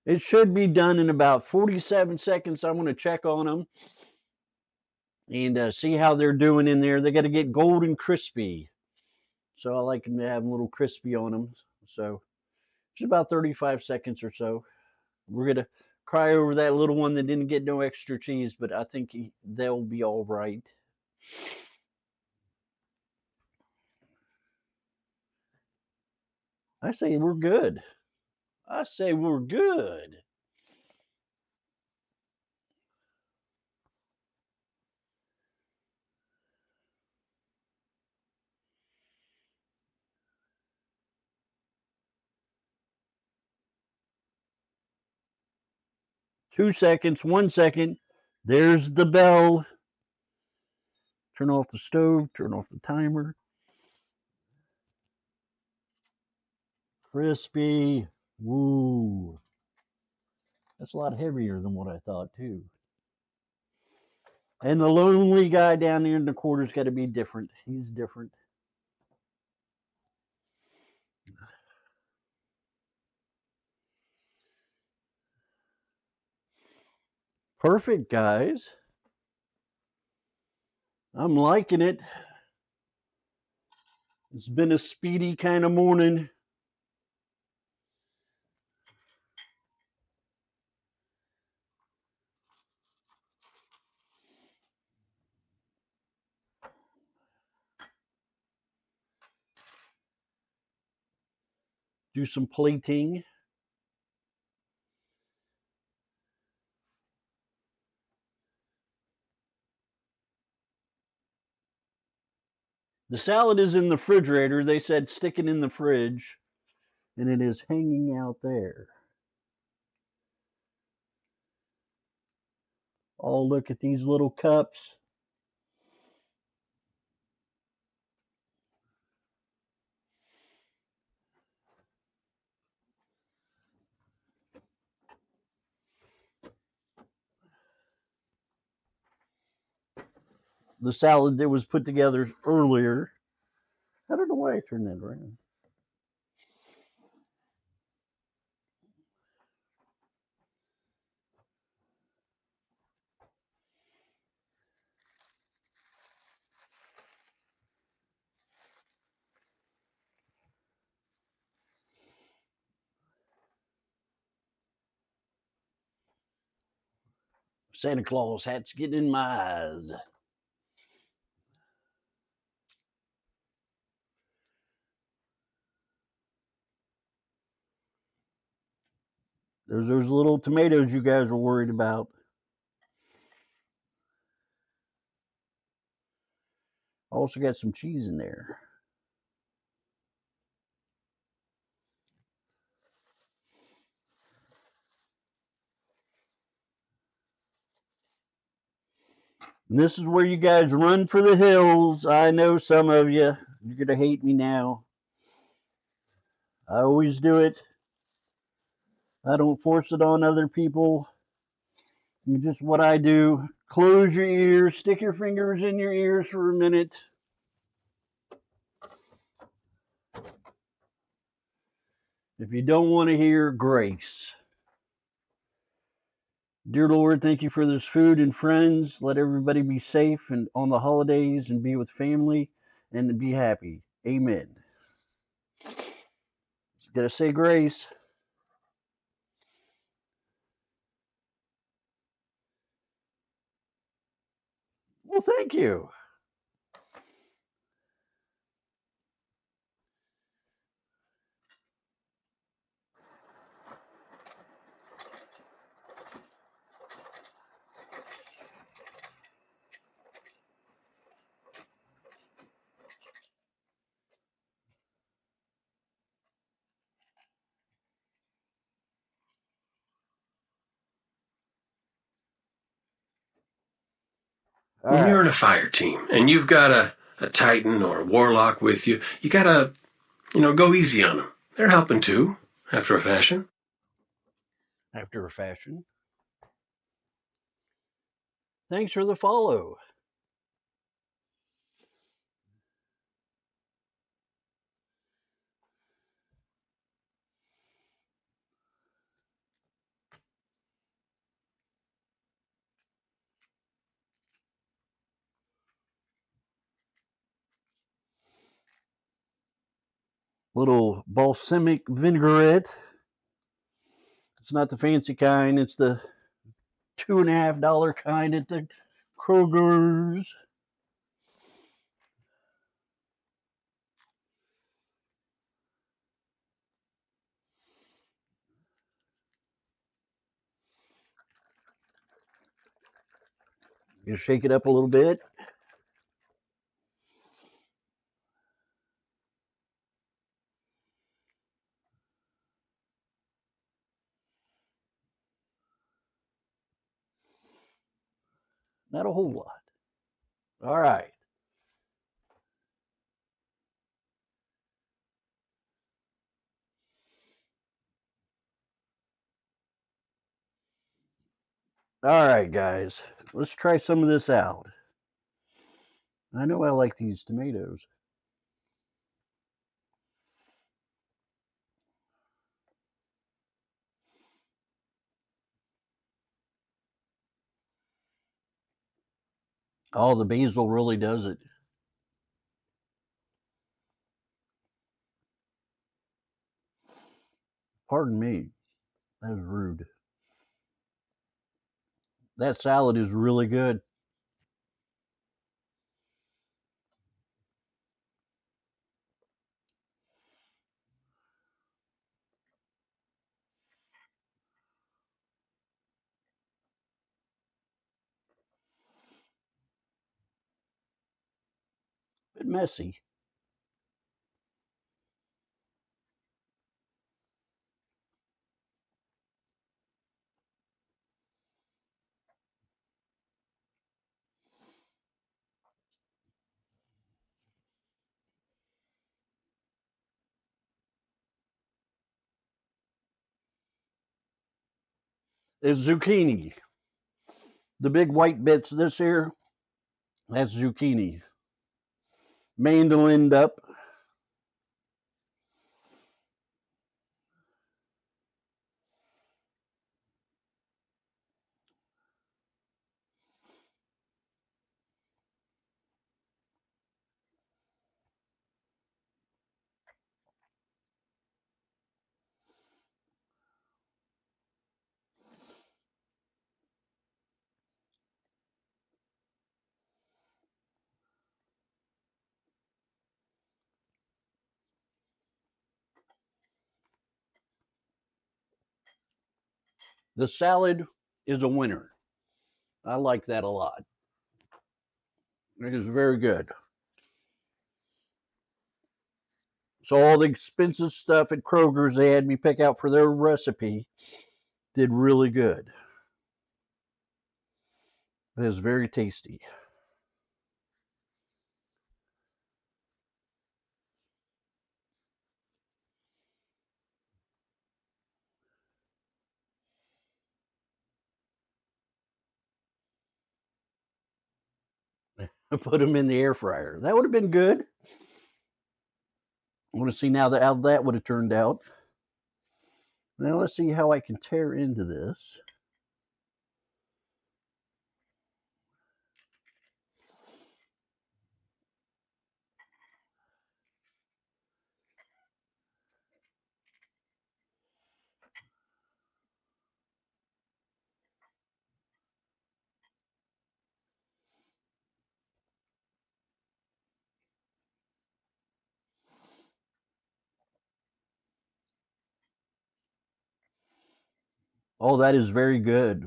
[SPEAKER 1] It should be done in about 47 seconds. I'm going to check on them and see how they're doing in there. They got to get golden crispy. So I like them to have a little crispy on them. So it's about 35 seconds or so. We're going to cry over that little one that didn't get no extra cheese, but I think they'll be all right. I say we're good. I say we're good. 2 seconds, 1 second. There's the bell. Turn off the stove, turn off the timer. Crispy. Woo. That's a lot heavier than what I thought, too. And the lonely guy down there in the corner's got to be different. He's different. Perfect, guys. I'm liking it. It's been a speedy kind of morning. Do some plating. The salad is in the refrigerator. They said stick it in the fridge, and it is hanging out there. Oh, look at these little cups. The salad that was put together earlier. I don't know why I turned that around. Santa Claus hat's getting in my eyes. There's those little tomatoes you guys were worried about. Also got some cheese in there. And this is where you guys run for the hills. I know some of you. You're going to hate me now. I always do it. I don't force it on other people. It's just what I do. Close your ears, stick your fingers in your ears for a minute. If you don't want to hear grace. Dear Lord, thank you for this food and friends. Let everybody be safe and on the holidays and be with family and be happy. Amen. Gotta say grace. Well, thank you. All
[SPEAKER 2] When you're
[SPEAKER 1] right.
[SPEAKER 2] in a fire team and you've got a Titan or a Warlock with you, you gotta, go easy on them. They're helping too, after a fashion.
[SPEAKER 1] After a fashion. Thanks for the follow. Little balsamic vinaigrette. It's not the fancy kind, it's the $2.50 kind at the Kroger's. You shake it up a little bit. Not a whole lot. All right. All right, guys. Let's try some of this out. I know I like these tomatoes. Oh, the basil really does it. Pardon me. That was rude. That salad is really good. Bit messy. It's zucchini. The big white bits this here, that's zucchini. Mandolined up. The salad is a winner. I like that a lot. It is very good. So all the expensive stuff at Kroger's they had me pick out for their recipe did really good. It is very tasty. I put them in the air fryer. That would have been good. I want to see now that how that would have turned out. Now let's see how I can tear into this. Oh, that is very good.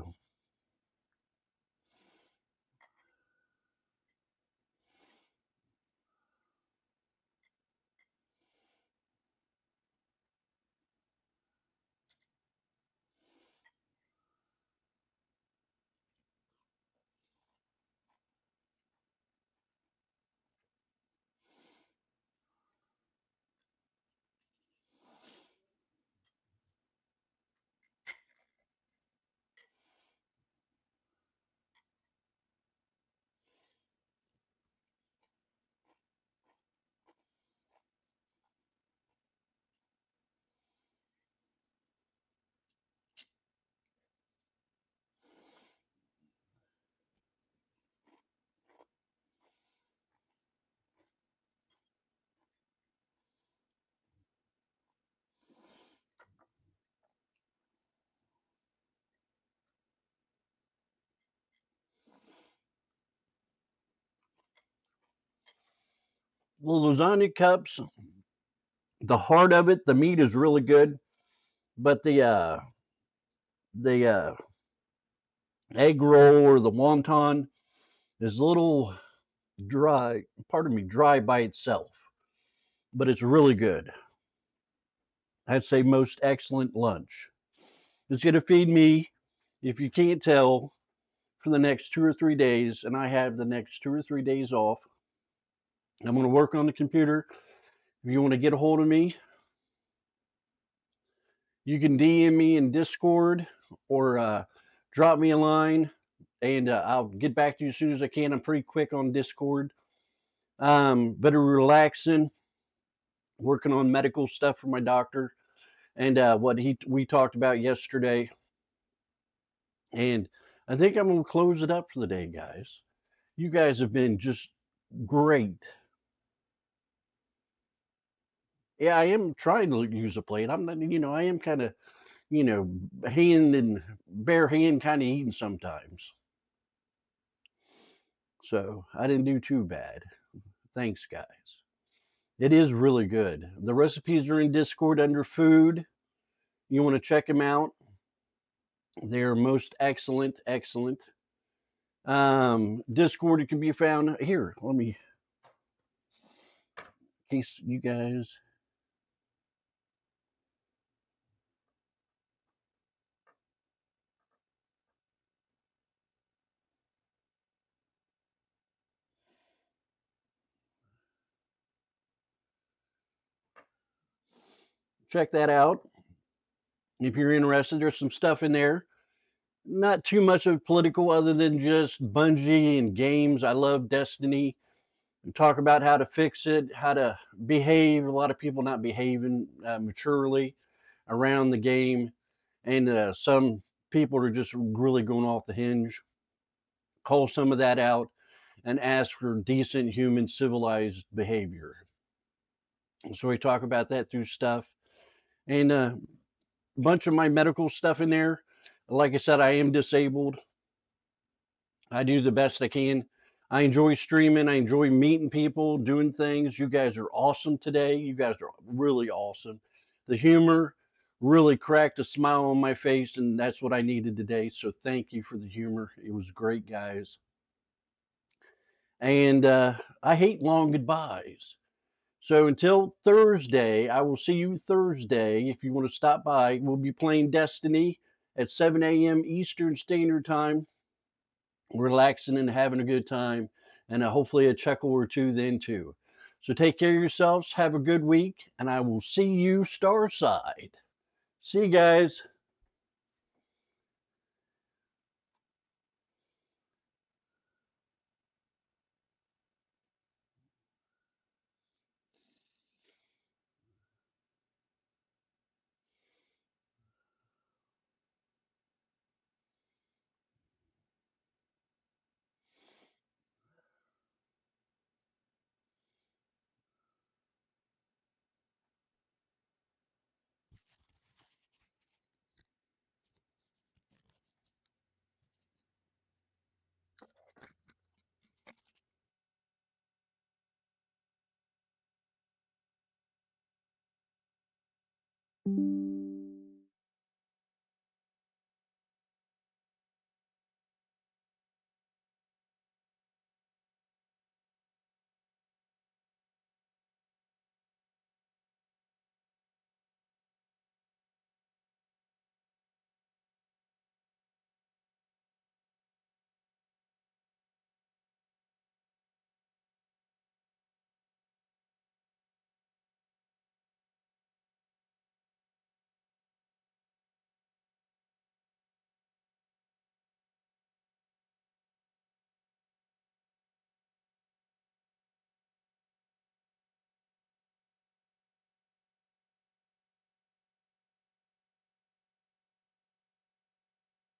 [SPEAKER 1] The lasagna cups, the heart of it, the meat is really good, but the egg roll or the wonton, It's a little dry, pardon me, dry by itself, but it's really good. I'd say most excellent lunch. It's going to feed me, if you can't tell, for the next 2 or 3 days, and I have the next 2 or 3 days off. I'm going to work on the computer. If you want to get a hold of me, you can DM me in Discord or drop me a line, and I'll get back to you as soon as I can. I'm pretty quick on Discord. But relaxing, working on medical stuff for my doctor, and what we talked about yesterday. And I think I'm gonna close it up for the day, guys. You guys have been just great. Yeah, I am trying to use a plate. I'm not, I am kind of, hand and bare hand kind of eating sometimes. So I didn't do too bad. Thanks, guys. It is really good. The recipes are in Discord under food. You want to check them out. They're most excellent, excellent. Discord, it can be found here. Let me, in case you guys check that out. If you're interested, there's some stuff in there. Not too much of political other than just Bungie and games. I love Destiny. We talk about how to fix it, how to behave. A lot of people not behaving maturely around the game, and some people are just really going off the hinge. Call some of that out and ask for decent human civilized behavior. So we talk about that through stuff and a bunch of my medical stuff in there. Like I said, I am disabled. I do the best I can. I enjoy streaming. I enjoy meeting people, doing things. You guys are awesome today. You guys are really awesome. The humor really cracked a smile on my face, and that's what I needed today. So thank you for the humor. It was great, guys. And I hate long goodbyes. So until Thursday, I will see you Thursday. If you want to stop by, we'll be playing Destiny at 7 a.m. Eastern Standard Time, relaxing and having a good time, and hopefully a chuckle or two then too. So take care of yourselves. Have a good week, and I will see you Starside. See you guys.